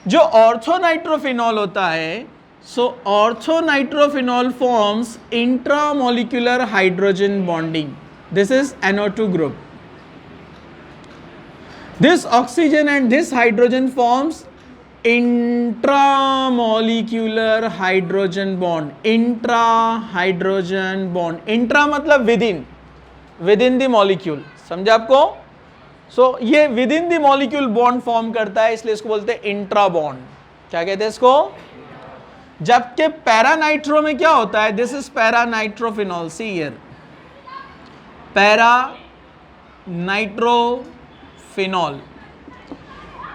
जो ऑर्थो नाइट्रोफिनॉल होता है, so ortho nitrophenol forms intramolecular hydrogen bonding. This is NO2 group. This oxygen and this hydrogen forms intramolecular hydrogen bond. Intra hydrogen bond. Intra मतलब विद इन द मॉलिक्यूल. समझा आपको? सो ये with in the molecule bond form करता है, इसलिए इसको बोलते हैं इंट्रा बॉन्ड. क्या कहते हैं इसको? जबकि पैरानाइट्रो में क्या होता है? This is paranitrophenol. See here, paranitrophenol.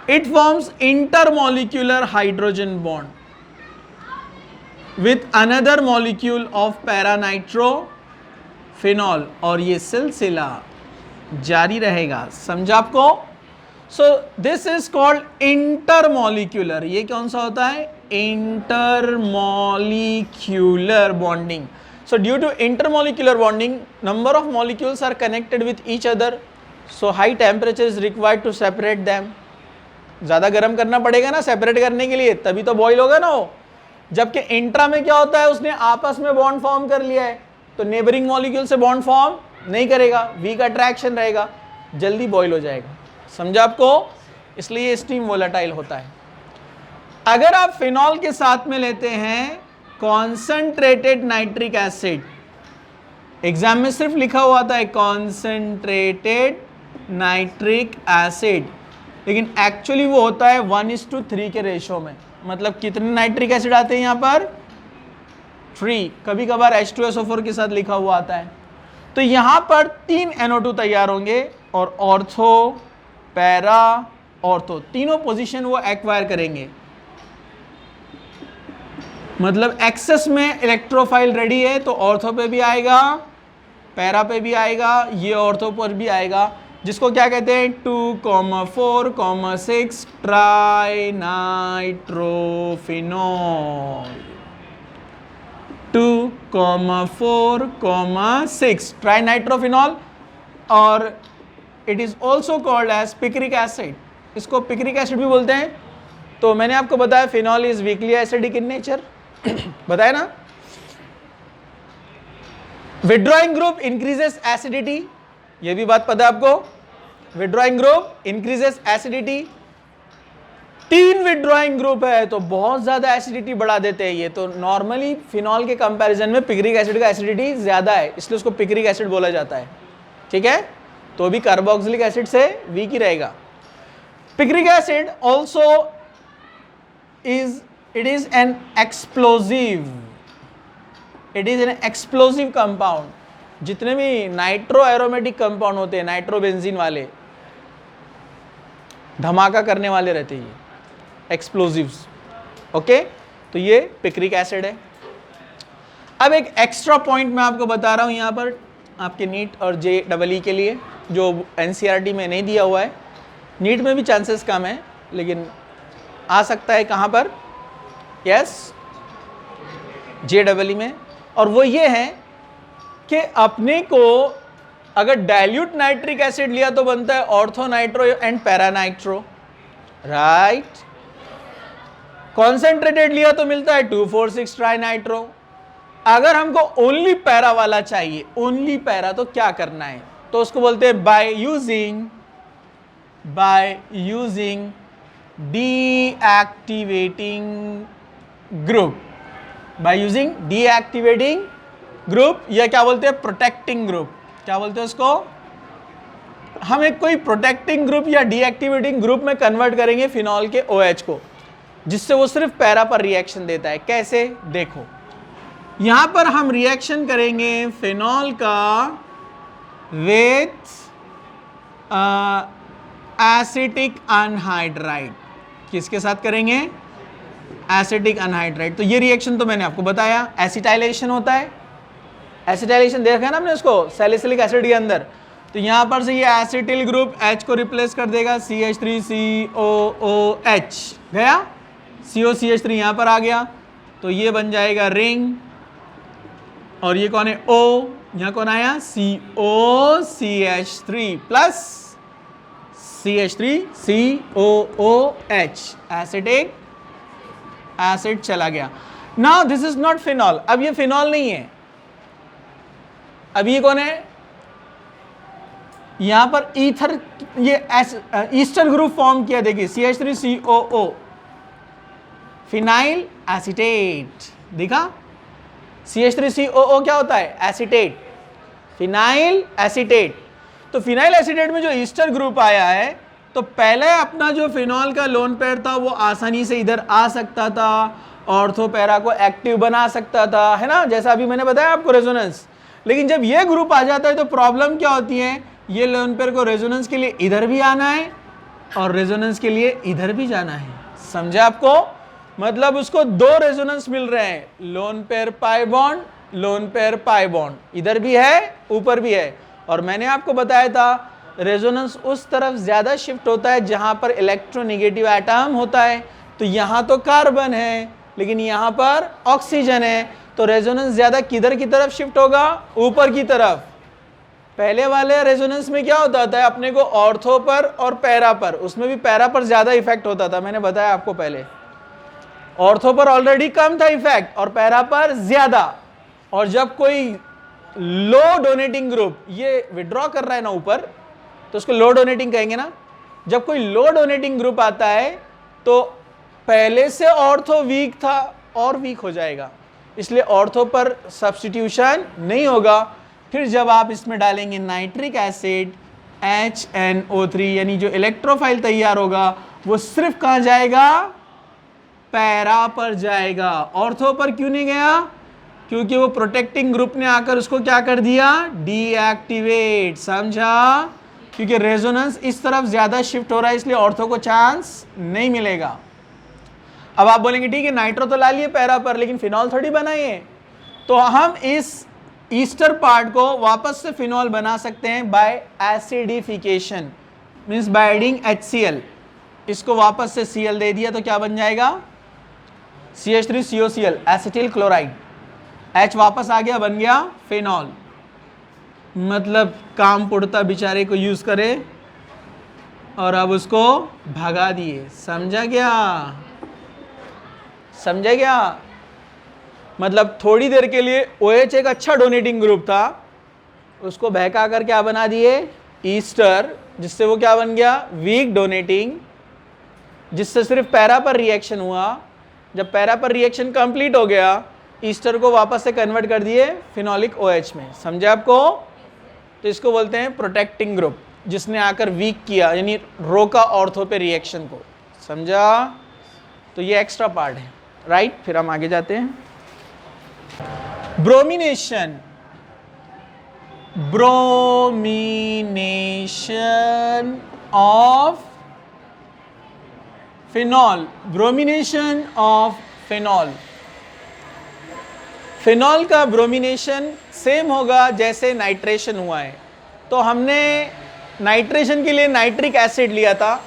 It forms intermolecular hydrogen bond with another molecule of paranitrophenol, और ये सिलसिला जारी रहेगा. समझा आपको? So this is called intermolecular. ये कौन सा होता है? Intermolecular bonding. So due to intermolecular bonding, number of molecules are connected with each other. So high temperature is required to separate them. ज़्यादा गर्म करना पड़ेगा ना सेपरेट करने के लिए, तभी तो बॉयल होगा ना वो. जबकि इंट्रा में क्या होता है? उसने आपस में बॉन्ड फॉर्म कर लिया है, तो नेबरिंग मॉलिक्यूल से बॉन्ड फॉर्म नहीं करेगा, वीक अट्रैक्शन रहेगा, जल्दी बॉयल हो जाएगा. समझा आपको? इसलिए स्टीम वोलेटाइल होता है. अगर आप फिनॉल के साथ में लेते हैं कॉन्सेंट्रेटेड नाइट्रिक एसिड, एग्जाम में सिर्फ लिखा हुआ था कॉन्सेंट्रेटेड नाइट्रिक एसिड, लेकिन एक्चुअली वो होता है 1:3 के रेशो में. मतलब कितने नाइट्रिक एसिड आते हैं यहाँ पर? 3. कभी कभार H2SO4 के साथ लिखा हुआ आता है. तो यहाँ पर 3 NO2 तैयार होंगे, और ऑर्थो, पैरा, ऑर्थो, तीनों पोजीशन वो एक्वायर करेंगे. मतलब एक्सेस में इलेक्ट्रोफाइल रेडी है, तो ऑर्थो पे भी आएगा, पैरा पे भी आएगा, ये ऑर्थो पर भी आएगा, जिसको क्या कहते हैं? 2,4,6 ट्राई नाइट्रोफिनॉल. 2,4,6 ट्राई नाइट्रोफिनॉल, और it is also called as picric acid, इसको पिक्रिक एसिड भी बोलते हैं। तो मैंने आपको बताया phenol is weakly acidic in nature, बताया ना। विड्रॉइंग ग्रुप इंक्रीजेस एसिडिटी, ये भी बात पता है आपको। Withdrawing group increases acidity, 3 withdrawing group है तो बहुत ज्यादा एसिडिटी बढ़ा देते हैं ये। तो नॉर्मली फिनॉल के कंपैरिजन में पिक्रिक एसिड का एसिडिटी ज्यादा है, इसलिए उसको पिक्रिक एसिड बोला जाता है, ठीक है। तो भी कार्बोक्सिलिक एसिड से वीक ही रहेगा। Picric acid also it is an explosive compound. जितने भी नाइट्रो एरोमेटिक कंपाउंड होते हैं, नाइट्रोबेंजीन वाले, धमाका करने वाले रहते हैं, एक्सप्लोजिव्स, ओके। तो ये पिक्रिक एसिड है। अब एक एक्स्ट्रा पॉइंट मैं आपको बता रहा हूं यहां पर आपके नीट और JEE के लिए, जो NCERT में नहीं दिया हुआ है। नीट में भी चांसेस कम है, लेकिन आ सकता है कहां पर, यस, JEE में। और वो ये है कि अपने को अगर डाइल्यूट नाइट्रिक एसिड लिया तो बनता है ortho nitro and para nitro, right. Concentrated लिया तो मिलता है 2,4,6 ट्राई नाइट्रो। अगर हमको ओनली पैरा वाला चाहिए, ओनली पैरा, तो क्या करना है, तो उसको बोलते हैं by using deactivating group, by using deactivating group, या क्या बोलते हैं प्रोटेक्टिंग ग्रुप। क्या बोलते हैं उसको, हम एक कोई प्रोटेक्टिंग ग्रुप या डीएक्टिवेटिंग ग्रुप में कन्वर्ट करेंगे फिनॉल के OH को, जिससे वो सिर्फ पैरा पर रिएक्शन देता है। कैसे, देखो यहां पर हम रिएक्शन करेंगे फिनॉल का विथ एसिटिक अनहाइड्राइड। किसके साथ करेंगे, एसिटिक अनहाइड्राइड। तो ये रिएक्शन तो मैंने आपको बताया, एसिटाइलेशन होता है। एसिटाइलेशन देखा है ना हमने उसको सैलिसिलिक एसिड के अंदर। तो यहां पर से ये एसिटिल ग्रुप H को रिप्लेस कर देगा, CH3COOH गया, COCH3 यहां पर आ गया, तो ये बन जाएगा रिंग। और ये कौन है, O, यहां कौन आया, COCH3 plus CH3COOH, acetic acid चला गया। Now this is not phenol, अब ये फिनॉल नहीं है, अब ये कौन है, यहां पर ईथर, ये ईस्टर ग्रुप फॉर्म किया, देखिए CH3COO, फिनाइल एसीटेट, दिखा CH3COO क्या होता है, एसीटेट, फिनाइल एसीटेट। तो फिनाइल एसीटेट में जो ईस्टर ग्रुप आया है, तो पहले अपना जो फिनॉल का लोन पेयर था वो आसानी से इधर आ सकता था, ऑर्थो पैरा को एक्टिव बना सकता था, है ना, जैसा अभी मैंने बताया आपको रेजोनेंस। लेकिन जब ये ग्रुप आ जाता है तो प्रॉब्लम क्या होती है, ये लोन पेयर को रेजोनेंस के लिए इधर भी आना है और रेजोनेंस के लिए इधर भी जाना है। समझा आपको, मतलब उसको 2 रेजोनेंस मिल रहे हैं, lone pair pi bond, lone pair pi bond, इधर भी है ऊपर भी है। और मैंने आपको बताया था रेजोनेंस उस तरफ ज्यादा शिफ्ट होता है जहां पर इलेक्ट्रोनेगेटिव एटम होता है। तो यहां तो कार्बन है लेकिन यहां पर ऑक्सीजन है, तो रेजोनेंस ज्यादा किधर की तरफ शिफ्ट होगा, ऊपर की तरफ। पहले वाले रेजोनेंस में क्या होता था, अपने को ऑर्थो पर और पैरा पर, उसमें भी पैरा पर ज्यादा इफेक्ट होता था, मैंने बताया आपको पहले। ऑर्थो पर ऑलरेडी कम था इफेक्ट और पैरा पर ज्यादा। और जब कोई लो डोनेटिंग ग्रुप ये विड्रॉ कर रहा है ना ऊपर, तो उसको लो डोनेटिंग कहेंगे ना। जब कोई लो डोनेटिंग ग्रुप आता है तो पहले से ऑर्थो वीक था और वीक हो जाएगा, इसलिए ऑर्थो पर सब्स्टिट्यूशन नहीं होगा। फिर जब आप इसमें डालेंगे नाइट्रिक एसिड HNO3, यानी जो इलेक्ट्रोफाइल तैयार होगा वो सिर्फ कहां जाएगा, पैरा पर जाएगा। ऑर्थो पर क्यों नहीं गया, क्योंकि वो प्रोटेक्टिंग ग्रुप ने आकर उसको क्या कर दिया, डीएक्टिवेट। समझा, क्योंकि रेजोनेंस इस तरफ ज्यादा शिफ्ट हो रहा है, इसलिए ऑर्थो को चांस नहीं मिलेगा। अब आप बोलेंगे ठीक है नाइट्रो तो ला लिए पैरा पर, लेकिन फिनॉल थोड़ी बनाइए, तो हम इस ईस्टर पार्ट को वापस से फिनॉल बना सकते हैं by acidification, means by adding HCl। इसको वापस से Cl दे दिया तो क्या बन जाएगा, CH3COCl, एसिटिल क्लोराइड। H वापस आ गया, बन गया फिनॉल। मतलब काम पुड़ता बेचारे को यूज करे और अब उसको भगा दिए। समझा क्या? समझा क्या? मतलब थोड़ी देर के लिए OH एक अच्छा डोनेटिंग ग्रुप था, उसको बहका कर क्या बना दिए? ईस्टर, जिससे वो क्या बन गया? वीक डोनेटिंग, जिससे सिर्फ पैरा पर रिएक्शन हुआ। जब पैरा पर रिएक्शन कंप्लीट हो गया, ईस्टर को वापस से कन्वर्ट कर दिए फिनोलिक OH में। समझे आपको? तो इसको बोलते हैं प्रोटेक्टिंग ग्रुप, जिसने आकर वीक किया, यानी रोका ऑर्थो पे रिएक्शन को। समझा? तो ये एक्स्ट्रा पार्ट है, राइट? फिर हम आगे जाते हैं। Bromination, bromination of phenol, bromination of phenol. Phenol का ब्रोमिनेशन सेम होगा जैसे नाइट्रेशन हुआ है। तो हमने नाइट्रेशन के लिए नाइट्रिक एसिड लिया था,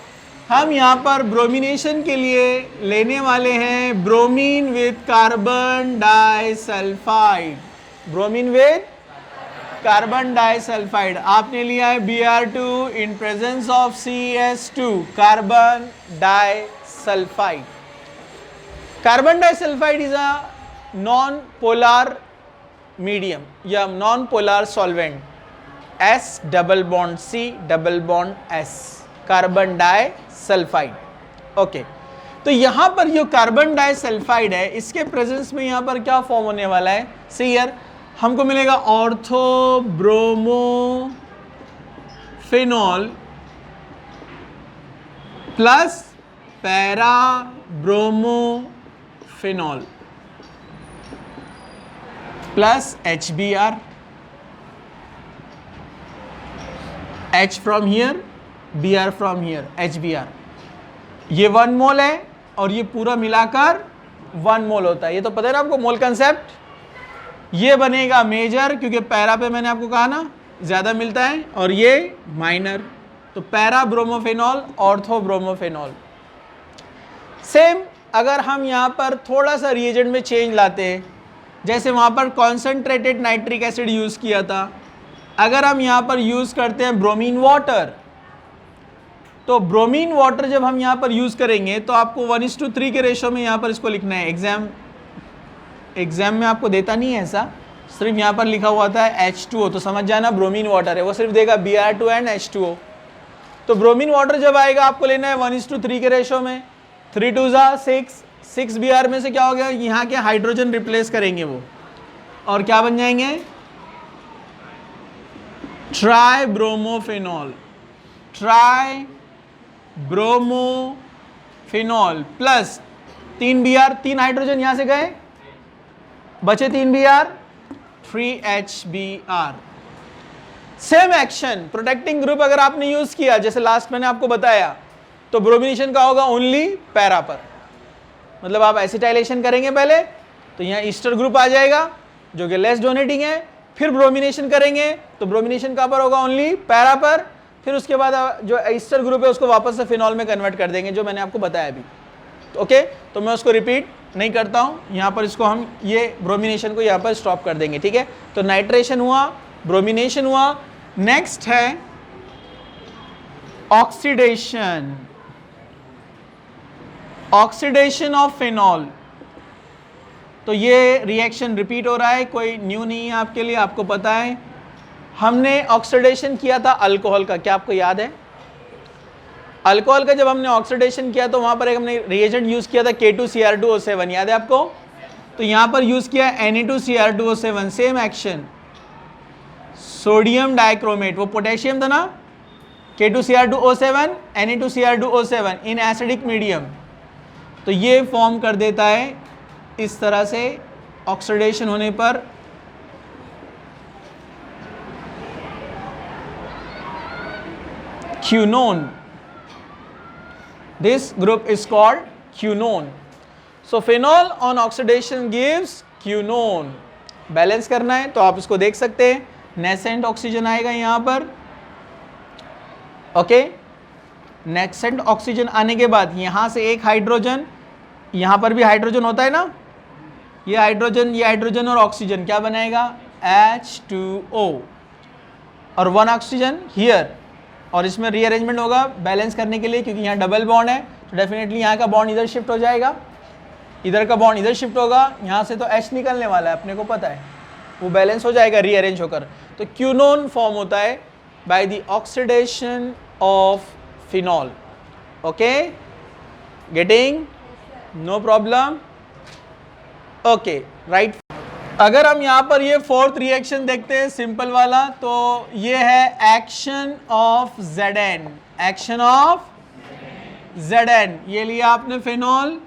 हम यहाँ पर ब्रोमिनेशन के लिए लेने वाले हैं bromine with carbon disulphide. Bromine with carbon disulphide. आपने लिया है Br2 in presence of CS2, carbon disulphide. Carbon disulphide is a non polar medium या non polar solvent, S double bond C double bond S, carbon disulphide. Okay, तो यहां पर जो कार्बन डाइसल्फाइड है, इसके प्रेजेंस में यहां पर क्या फॉर्म होने वाला है? सी हियर, हमको मिलेगा ortho bromo phenol plus para bromo phenol plus HBr, H from here, Br from here, HBr। ये 1 मोल है और ये पूरा मिलाकर 1 मोल होता है। ये तो पता है ना आपको मोल कंसेप्ट। ये बनेगा मेजर, क्योंकि पैरा पे मैंने आपको कहा ना ज्यादा मिलता है, और ये माइनर। तो पैरा ब्रोमोफेनॉल, ऑर्थो ब्रोमोफेनॉल। सेम अगर हम यहाँ पर थोड़ा सा रिएजेंट में चेंज लाते हैं, जैसे वहाँ पर कॉन्सेंट्रेटेड नाइट्रिक एसिड यूज़ किया था, अगर हम यहाँ पर यूज़ करते हैं ब्रोमीन वाटर, तो ब्रोमीन वाटर जब हम यहाँ पर यूज़ करेंगे तो आपको 1:3 के रेशो में यहाँ पर इसको लिखना है। एग्जाम में आपको देता नहीं है ऐसा, सिर्फ यहाँ पर लिखा हुआ था H2O, तो समझ जाना ब्रोमीन वाटर है, वो सिर्फ देगा Br2 एंड H2O। तो ब्रोमीन वाटर जब आएगा आपको लेना है 1:3 के रेशो में, 3 2 6, 6 Br में से क्या हो गया? यहाँ के हाइड्रोजन रिप्लेस करेंगे वो, और क्या बन जाएंगे? Try bromophenol, try bromophenol plus 3 Br, 3 hydrogen यहां से गए, बचे 3 Br, 3 HBr। Same action, protecting group अगर आपने यूज किया जैसे लास्ट मैंने आपको बताया, तो ब्रोमिनेशन का होगा ओनली पैरा पर। मतलब आप एसिटाइलेशन करेंगे पहले, तो यहाँ ईस्टर ग्रुप आ जाएगा जो कि लेस डोनेटिंग है, फिर ब्रोमिनेशन करेंगे तो ब्रोमिनेशन कहाँ पर होगा? ओनली पैरा पर। फिर उसके बाद जो ईस्टर ग्रुप है उसको वापस से फिनॉल में कन्वर्ट कर देंगे, जो मैंने आपको बताया अभी। तो ओके, तो मैं उसको रिपीट नहीं करता हूँ, यहाँ पर इसको हम ये ब्रोमिनेशन को यहाँ पर स्टॉप कर देंगे, ठीक है? तो नाइट्रेशन हुआ, ब्रोमिनेशन हुआ, नेक्स्ट है ऑक्सीडेशन, ऑक्सीडेशन ऑफ फिनॉल। तो ये रिएक्शन रिपीट हो रहा है, कोई न्यू नहीं है आपके लिए, आपको पता है। हमने ऑक्सीडेशन किया था अल्कोहल का, क्या आपको याद है? अल्कोहल का जब हमने ऑक्सीडेशन किया तो वहां पर एक हमने रिएजेंट यूज किया था K2Cr2O7, याद है आपको? तो यहां पर यूज किया Na2Cr2O7, same action. Sodium dichromate, वो पोटेशियम था ना, K2Cr2O7, Na2Cr2O7 in acidic medium, तो ये फॉर्म कर देता है इस तरह से ऑक्सीडेशन होने पर क्यूनोन। This group is called quinone. So phenol on oxidation gives quinone. Balance करना है तो आप इसको देख सकते हैं, नेसेंट ऑक्सीजन आएगा यहाँ पर। ओके, नेसेंट ऑक्सीजन आने के बाद यहाँ से एक हाइड्रोजन, यहाँ पर भी हाइड्रोजन होता है ना, ये हाइड्रोजन और ऑक्सीजन क्या बनाएगा, H2O और 1 ऑक्सीजन हियर, और इसमें रीअरेंजमेंट होगा बैलेंस करने के लिए, क्योंकि यहाँ डबल बॉन्ड है तो डेफिनेटली यहाँ का बॉन्ड इधर शिफ्ट हो जाएगा, इधर का बॉन्ड इधर शिफ्ट होगा, यहाँ से तो H निकलने वाला है अपने को पता है, वो बैलेंस हो जाएगा रीअरेंज होकर। तो क्यूनोन फॉर्म होता है by the oxidation of phenol. Okay, getting, no problem, okay right. अगर हम यहाँ पर ये फोर्थ रिएक्शन देखते हैं सिंपल वाला, तो ये है action of Zn, action of Zn, ये लिया आपने फिनॉल,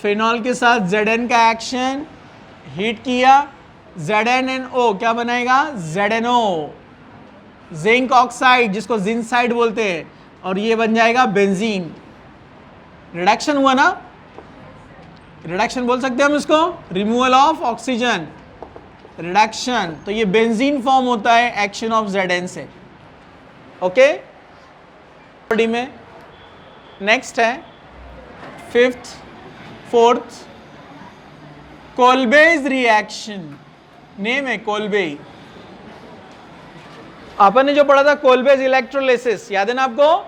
फिनॉल के साथ Zn का एक्शन, हीट किया, ZnNO क्या बनाएगा, ZnO, जिंक ऑक्साइड जिसको जिंसाइड बोलते हैं, और ये बन जाएगा बेंजीन। रिडक्शन हुआ ना, रिडक्शन बोल सकते हैं हम इसको, रिमूवल ऑफ ऑक्सीजन, रिडक्शन। तो ये बेंजीन फॉर्म होता है एक्शन ऑफ Zn से। ओके, बॉडी में नेक्स्ट है फिफ्थ, फोर्थ, कोल्बेज रिएक्शन, नेम है कोल्बे। अपन ने जो पढ़ा था कोल्बेज इलेक्ट्रोलिसिस, याद है ना आपको,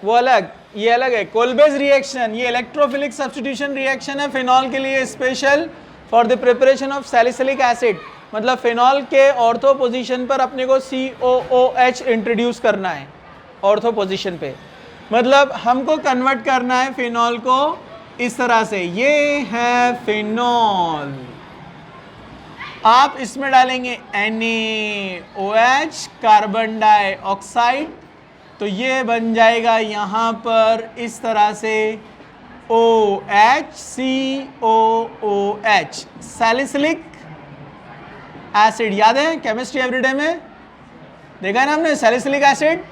वो अलग, ये अलग है। कोल्बेज रिएक्शन ये इलेक्ट्रोफिलिक सब्स्टिट्यूशन रिएक्शन है फिनॉल के लिए, special for the preparation of salicylic acid, मतलब फिनॉल के ऑर्थो पोजीशन पर अपने को COOH इंट्रोड्यूस करना है, ऑर्थो पोजीशन पे, मतलब हमको कन्वर्ट करना है फिनॉल को इस तरह से। ये है फिनॉल, आप इसमें डालेंगे NaOH, कार्बन डाइऑक्साइड, तो ये बन जाएगा यहाँ पर इस तरह से OH, COOH, सैलिसिलिक एसिड। याद है केमिस्ट्री एवरीडे में देखा है ना हमने, सैलिसिलिक एसिड,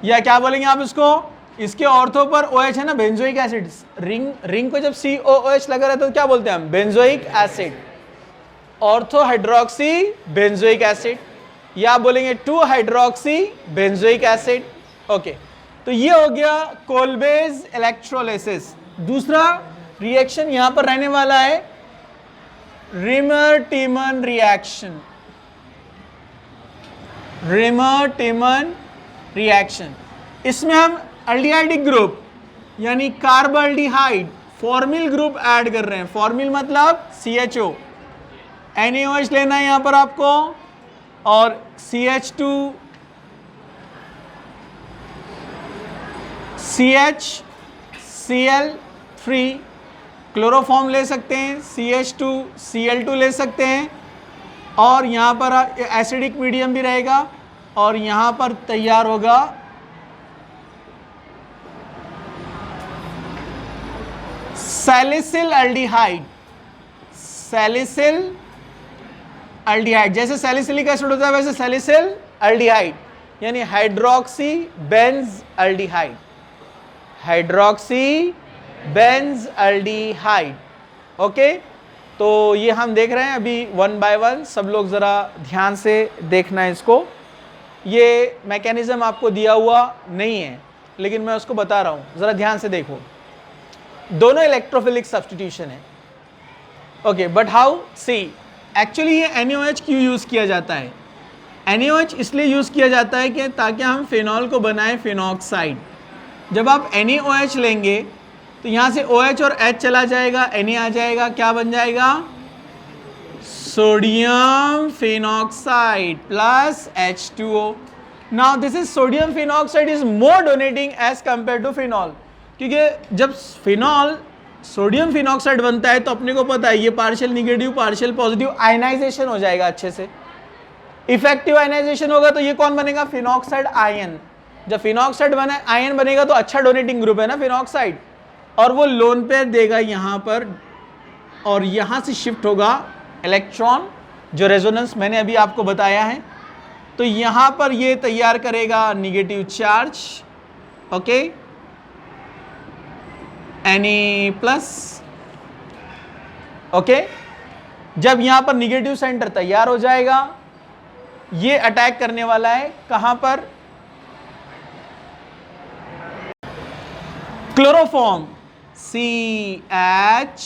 या क्या बोलेंगे आप इसको, इसके ऑर्थो पर OH है ना, बेंजोइक एसिड, रिंग को जब COOH लगा रहता है तो क्या बोलते हैं हम, benzoic acid, ortho hydroxy benzoic acid, या बोलेंगे 2 हाइड्रोक्सी बेंजोइक एसिड। ओके, तो ये हो गया कोल्बेज इलेक्ट्रोलिसिस। दूसरा रिएक्शन यहां पर रहने वाला है रिमर-टीमन रिएक्शन, रिमर-टीमन रिएक्शन। इसमें हम एल्डिहाइडिक ग्रुप यानी कार्बोल्डिहाइड फॉर्मिल ग्रुप ऐड कर रहे हैं। फॉर्मिल मतलब CHO, NaOH लेना है यहां पर आपको, और CH2 CHCl3 क्लोरोफॉर्म ले सकते हैं, CH2Cl2 ले सकते हैं, और यहाँ पर एसिडिक मीडियम भी रहेगा, और यहाँ पर तैयार होगा सैलिसिल एल्डिहाइड, सैलिसिल एल्डिहाइड, जैसे सैलिसिलिक एसिड होता है वैसे सैलिसिल एल्डिहाइड, यानी hydroxy Benz aldehyde, hydroxy Benz aldehyde. Okay, तो ये हम देख रहे हैं अभी 1 बाय 1, सब लोग ज़रा ध्यान से देखना है इसको। ये मैकेनिज्म आपको दिया हुआ नहीं है लेकिन मैं उसको बता रहा हूँ, ज़रा ध्यान से देखो। दोनों इलेक्ट्रोफिलिक सब्स्टिट्यूशन है। Okay, but how, see actually ये NaOH क्यों यूज़ किया जाता है? NaOH इसलिए यूज़ किया जाता है कि ताकि हम फिनॉल को बनाएं फिनॉक्साइड। जब आप NaOH लेंगे तो यहाँ से OH और H चला जाएगा, Na आ जाएगा, क्या बन जाएगा, sodium phenoxide plus H2O। Now this is sodium phenoxide is more donating as compare to phenol, क्योंकि जब फिनॉल सोडियम फिनॉक्साइड बनता है तो अपने को पता है ये partial negative partial positive ionisation हो जाएगा अच्छे से। इफेक्टिव आयनाइजेशन होगा तो ये कौन बनेगा, फिनॉक्साइड आयन। जब फिनॉक्साइड बने आयन बनेगा तो अच्छा डोनेटिंग ग्रुप है ना फिनॉक्साइड, और वो लोन पेयर देगा यहाँ पर, और यहाँ से शिफ्ट होगा इलेक्ट्रॉन, जो रेजोनेंस मैंने अभी आपको बताया है, तो यहाँ पर ये तैयार करेगा negative charge. Okay, Na+। Okay, जब यहाँ पर निगेटिव सेंटर तैयार हो जाएगा, ये अटैक करने वाला है कहां पर, क्लोरोफॉर्म CH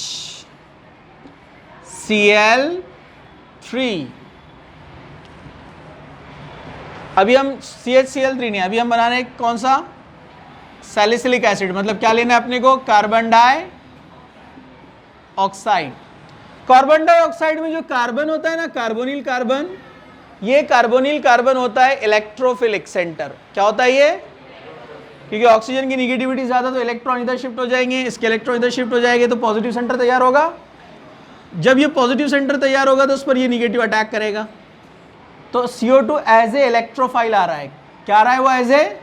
Cl3। अभी हम CHCl3 नहीं, अभी हम बना रहे हैं कौन सा, सैलिसिलिक एसिड। मतलब क्या लेना है अपने को, carbon dioxide. Carbon dioxide में जो कार्बन होता है ना, कार्बोनिल कार्बन, ये कार्बोनिल कार्बन होता है इलेक्ट्रोफिलिक सेंटर। क्या होता है ये, क्योंकि ऑक्सीजन की निगेटिविटी ज्यादा तो इलेक्ट्रॉन इधर शिफ्ट हो जाएंगे, इसके इलेक्ट्रॉन इधर शिफ्ट हो जाएंगे तो पॉजिटिव सेंटर तैयार होगा। जब ये पॉजिटिव सेंटर तैयार होगा तो उस पर ये निगेटिव अटैक करेगा। तो CO2 एज ए इलेक्ट्रोफाइल आ रहा है। क्या आ रहा है वो, एज ए,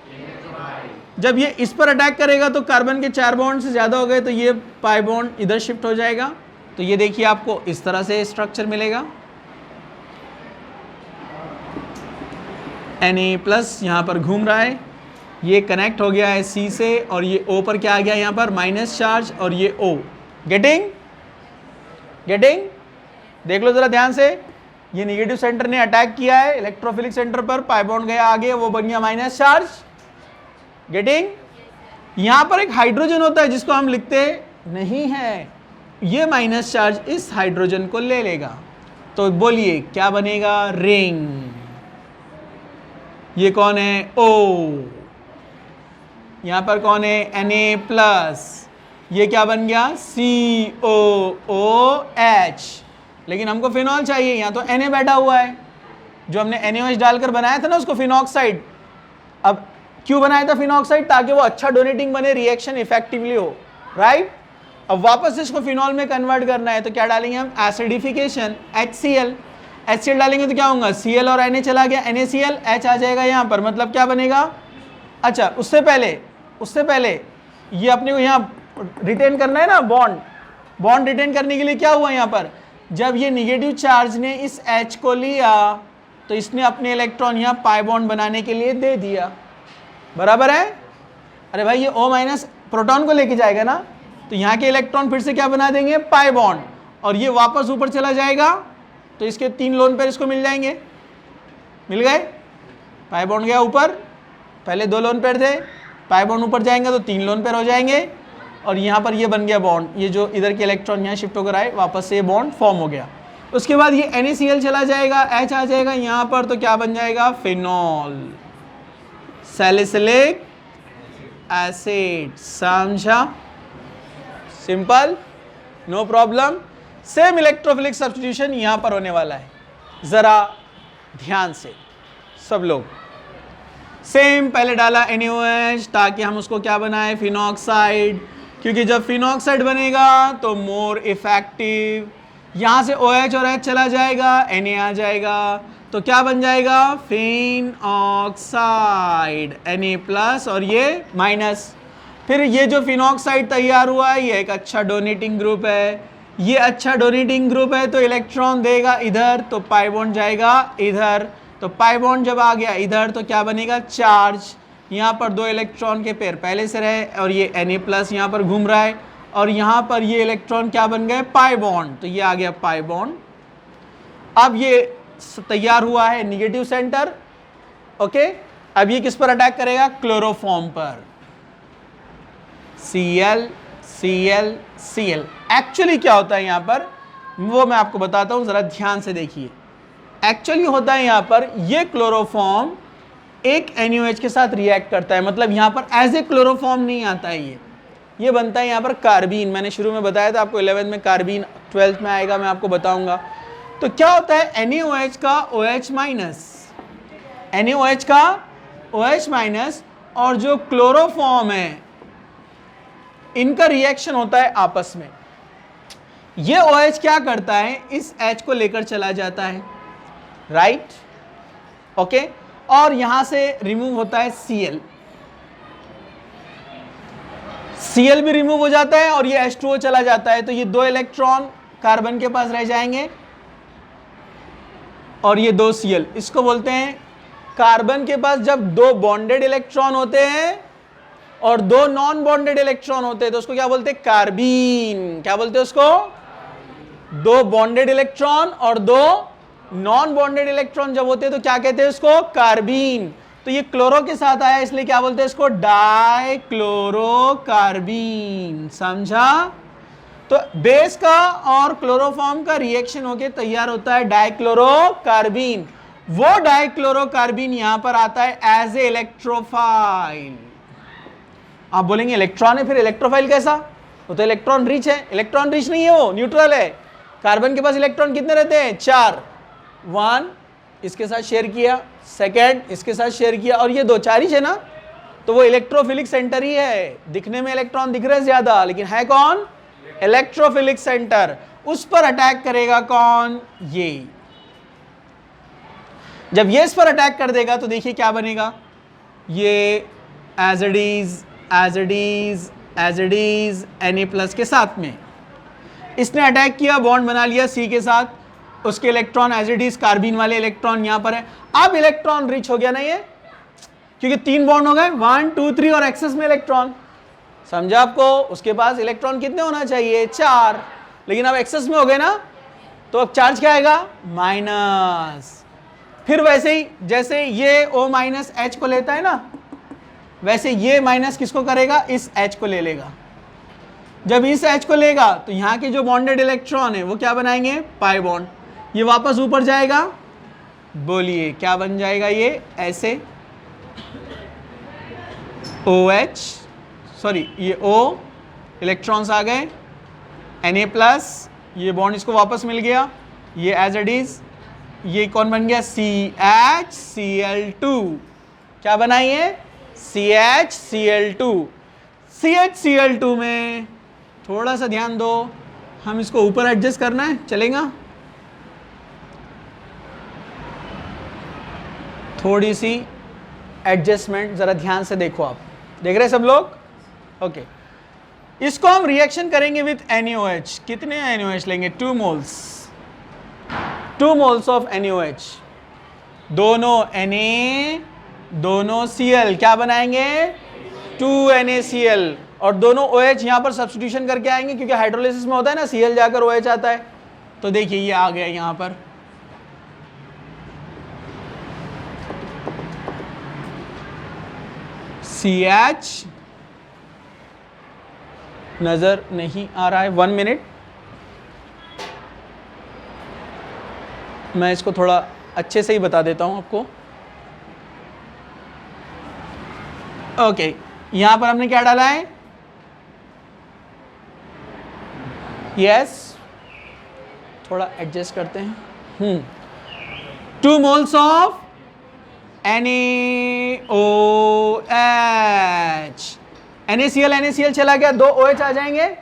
जब ये इस पर अटैक करेगा तो कार्बन के 4 बॉन्ड से ज्यादा हो गए तो ये पाई बॉन्ड इधर शिफ्ट हो जाएगा। तो ये देखिए आपको इस तरह से स्ट्रक्चर मिलेगा। Na+ यहां पर घूम रहा है, ये कनेक्ट हो गया है C से, और ये O पर क्या आ गया, यहां पर माइनस चार्ज, और ये O। गेटिंग देख लो जरा ध्यान से, ये निगेटिव सेंटर ने अटैक किया है इलेक्ट्रोफिलिक सेंटर पर, पाई बॉन्ड गया आगे, वो बन गया माइनस चार्ज। गेटिंग, यहां पर एक हाइड्रोजन होता है जिसको हम लिखते नहीं है, ये माइनस चार्ज इस हाइड्रोजन को ले लेगा। तो बोलिए क्या बनेगा, रिंग। ये कौन है, O। यहां पर कौन है, Na+, ये क्या बन गया, COOH। लेकिन हमको फिनॉल चाहिए, यहां तो Na बैठा हुआ है, जो हमने NaOH डालकर बनाया था ना उसको फिनॉक्साइड। अब क्यों बनाया था फिनॉक्साइड, ताकि वो अच्छा डोनेटिंग बने, रिएक्शन इफेक्टिवली हो, राइट। अब वापस इसको फिनॉल में कन्वर्ट करना है तो क्या डालेंगे हम, एसिडिफिकेशन, HCl डालेंगे तो क्या होगा, Cl और Na चला गया, NaCl, H आ जाएगा यहाँ पर, मतलब क्या बनेगा। अच्छा उससे पहले ये अपने को यहाँ रिटेन करना है ना, बॉन्ड रिटेन करने के लिए क्या हुआ यहाँ पर, जब ये निगेटिव चार्ज ने इस H को लिया तो इसने अपने इलेक्ट्रॉन यहाँ पाई बॉन्ड बनाने के लिए दे दिया, बराबर है। अरे भाई ये O- प्रोटॉन को लेके जाएगा ना, तो यहाँ के इलेक्ट्रॉन फिर से क्या बना देंगे, पाई बॉन्ड, और ये वापस ऊपर चला जाएगा तो इसके 3 लोन पेयर इसको मिल जाएंगे, मिल गए। पाई बॉन्ड गया ऊपर, पहले 2 लोन पेयर थे, पाई बॉन्ड ऊपर जाएंगे तो 3 लोन पेयर हो जाएंगे, और यहाँ पर ये बन गया बॉन्ड, ये जो इधर के इलेक्ट्रॉन यहाँ शिफ्ट होकर आए वापस से ये बॉन्ड फॉर्म हो गया। उसके बाद ये NaCl चला जाएगा, H आ जाएगा यहाँ पर, तो क्या बन जाएगा, फिनॉल, सैलिसिलिक एसिड। समझा, simple, no problem. Same electrophilic substitution यहां पर होने वाला है, जरा ध्यान से सब लोग। सेम पहले डाला NaOH ताकि हम उसको क्या बनाए, फिनॉक्साइड, क्योंकि जब फिनॉक्साइड बनेगा तो मोर इफेक्टिव। यहां से OH और H चला जाएगा, Na आ जाएगा, तो क्या बन जाएगा, फिन ऑक्साइड, Na+ और ये माइनस। फिर ये जो फिनॉक्साइड तैयार हुआ है ये एक अच्छा डोनेटिंग ग्रुप है, ये अच्छा डोनेटिंग ग्रुप है तो इलेक्ट्रॉन देगा इधर, तो पाई बॉन्ड जाएगा इधर, तो पाई बॉन्ड जब आ गया इधर तो क्या बनेगा, चार्ज। यहाँ पर 2 इलेक्ट्रॉन के पेयर पहले से रहे, और ये Na+ यहाँ पर घूम रहा है, और यहाँ पर ये इलेक्ट्रॉन क्या बन गए, पाई बॉन्ड, तो ये आ गया पाई बॉन्ड। अब ये तैयार हुआ है निगेटिव सेंटर, ओके। अब ये किस पर अटैक करेगा, क्लोरोफॉर्म पर, Cl Cl Cl। एक्चुअली क्या होता है यहाँ पर वो मैं आपको बताता हूँ, जरा ध्यान से देखिए। एक्चुअली होता है यहाँ पर ये क्लोरोफॉर्म एक NaOH के साथ रिएक्ट करता है, मतलब यहाँ पर एज ए क्लोरोफॉर्म नहीं आता है, ये बनता है यहाँ पर कार्बीन। मैंने शुरू में बताया था आपको, 11th में कार्बीन, 12th में आएगा, मैं आपको बताऊंगा। तो क्या होता है, NaOH का OH-, NaOH का OH-, और जो क्लोरोफॉर्म है इनका रिएक्शन होता है आपस में। ये OH क्या करता है, इस H को लेकर चला जाता है, राइट, ओके, और यहां से रिमूव होता है Cl भी रिमूव हो जाता है, और ये H2O चला जाता है, तो ये 2 इलेक्ट्रॉन कार्बन के पास रह जाएंगे, और ये 2 Cl। इसको बोलते हैं, कार्बन के पास जब 2 बॉन्डेड इलेक्ट्रॉन होते हैं और 2 नॉन बॉन्डेड इलेक्ट्रॉन होते हैं तो उसको क्या बोलते हैं, कार्बीन। क्या बोलते हैं उसको, 2 बॉन्डेड इलेक्ट्रॉन और 2 नॉन बॉन्डेड इलेक्ट्रॉन जब होते हैं तो क्या कहते हैं उसको, कार्बीन। तो ये क्लोरो के साथ आया इसलिए क्या बोलते हैं इसको, डाइक्लोरोकार्बीन। समझा। तो तो बेस का और क्लोरोफॉर्म का रिएक्शन होके तैयार होता है डाइक्लोरोकार्बीन। वो डाइक्लोरोकार्बीन यहां पर आता है एज ए इलेक्ट्रोफाइल। आप बोलेंगे इलेक्ट्रॉन है, फिर इलेक्ट्रोफाइल कैसा? वो तो इलेक्ट्रॉन रिच है। इलेक्ट्रॉन रिच नहीं है, वो न्यूट्रल है। कार्बन के पास इलेक्ट्रॉन कितने रहते हैं? 4। 1 इसके साथ शेयर किया, सेकेंड इसके साथ शेयर किया, और ये 2 4 ही है ना, तो वो इलेक्ट्रोफिलिक सेंटर ही है। दिखने में इलेक्ट्रॉन दिख रहे हैं ज्यादा, लेकिन है कौन? Electrophilic centre. उस पर अटैक करेगा कौन? ये। जब ये इस पर अटैक कर देगा तो देखिए क्या बनेगा, ये एज इट इज Na+ के साथ में इसने अटैक किया, बॉन्ड बना लिया C के साथ, उसके electron as it is carbene वाले इलेक्ट्रॉन यहां पर है। अब इलेक्ट्रॉन रिच हो गया ना ये, क्योंकि 3 बॉन्ड हो गए, 1 2 3 और एक्सेस में इलेक्ट्रॉन। समझा आपको? उसके पास इलेक्ट्रॉन कितने होना चाहिए? 4, लेकिन अब एक्सेस में हो गए ना, तो अब चार्ज क्या आएगा? माइनस। फिर वैसे ही जैसे ये O- H को लेता है ना, वैसे ये माइनस किसको करेगा? इस H को ले लेगा। जब इस H को लेगा तो यहाँ के जो बॉन्डेड इलेक्ट्रॉन है वो क्या बनाएंगे? Pi bond. ये वापस ऊपर जाएगा, बोलिए क्या बन जाएगा? ये ऐसे OH, सॉरी ये O, इलेक्ट्रॉन्स आ गए, Na+, ये बॉन्ड इसको वापस मिल गया, ये एज इट इज, ये कौन बन गया? CHCl2। क्या बनाइए? CHCl2। CHCl2 में थोड़ा सा ध्यान दो, हम इसको ऊपर एडजस्ट करना है, चलेगा? थोड़ी सी एडजस्टमेंट, जरा ध्यान से देखो। आप देख रहे हैं सब लोग? ओके। इसको हम रिएक्शन करेंगे विथ NaOH। कितने NaOH लेंगे? 2 मोल्स। 2 मोल्स ऑफ NaOH, दोनों Na दोनों Cl, क्या बनाएंगे? 2 NaCl, और दोनों OH यहां पर सब्स्टिट्यूशन करके आएंगे, क्योंकि हाइड्रोलिसिस में होता है ना, Cl जाकर OH आता है। तो देखिए ये आ गया यहां पर, CH, नजर नहीं आ रहा है, 1 मिनट, मैं इसको थोड़ा अच्छे से ही बता देता हूं आपको। ओके, यहां पर हमने क्या डाला है? यस, थोड़ा एडजस्ट करते हैं। 2 मोल्स ऑफ NaOH। NaCl चला गया, 2 OH आ जाएंगे।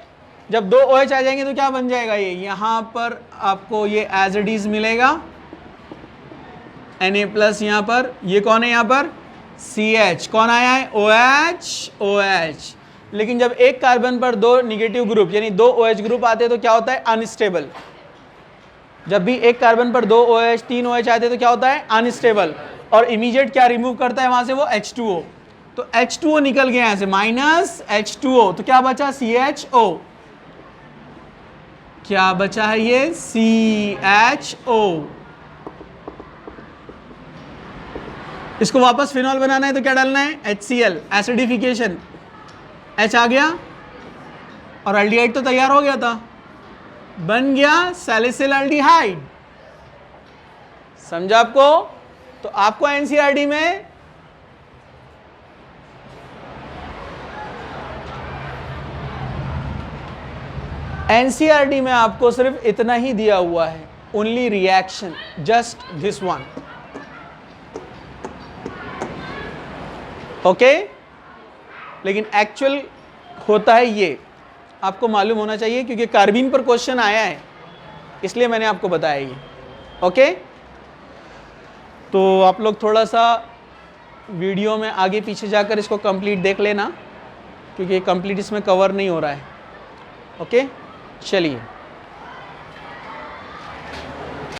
जब 2 OH आ जाएंगे तो क्या बन जाएगा? ये यहां पर आपको ये एज इट इज मिलेगा, Na+ यहां पर, ये कौन है यहां पर? CH, कौन आया है? OH। लेकिन जब एक कार्बन पर 2 निगेटिव ग्रुप यानी 2 OH ग्रुप आते हैं तो क्या होता है? अनस्टेबल। जब भी एक कार्बन पर 2 OH 3 OH आते हैं तो क्या होता है? अनस्टेबल। और इमीडिएट क्या रिमूव करता है वहां से? वो H2O। तो H2O निकल गया यहां से, -H2O, तो क्या बचा? CHO। क्या बचा है? ये CHO। इसको वापस फिनॉल बनाना है तो क्या डालना है? HCl, एसिडिफिकेशन, H आ गया और एल्डिहाइड तो तैयार हो गया था, बन गया सैलिसिल एल्डिहाइड। समझा आपको? तो आपको एनसीईआरटी में आपको सिर्फ इतना ही दिया हुआ है, only reaction, just this one. Okay, लेकिन एक्चुअल होता है ये, आपको मालूम होना चाहिए, क्योंकि कार्बीन पर क्वेश्चन आया है, इसलिए मैंने आपको बताया ये। ओके, तो आप लोग थोड़ा सा वीडियो में आगे पीछे जाकर इसको कंप्लीट देख लेना, क्योंकि कंप्लीट इसमें कवर नहीं हो रहा है। ओके, चलिए।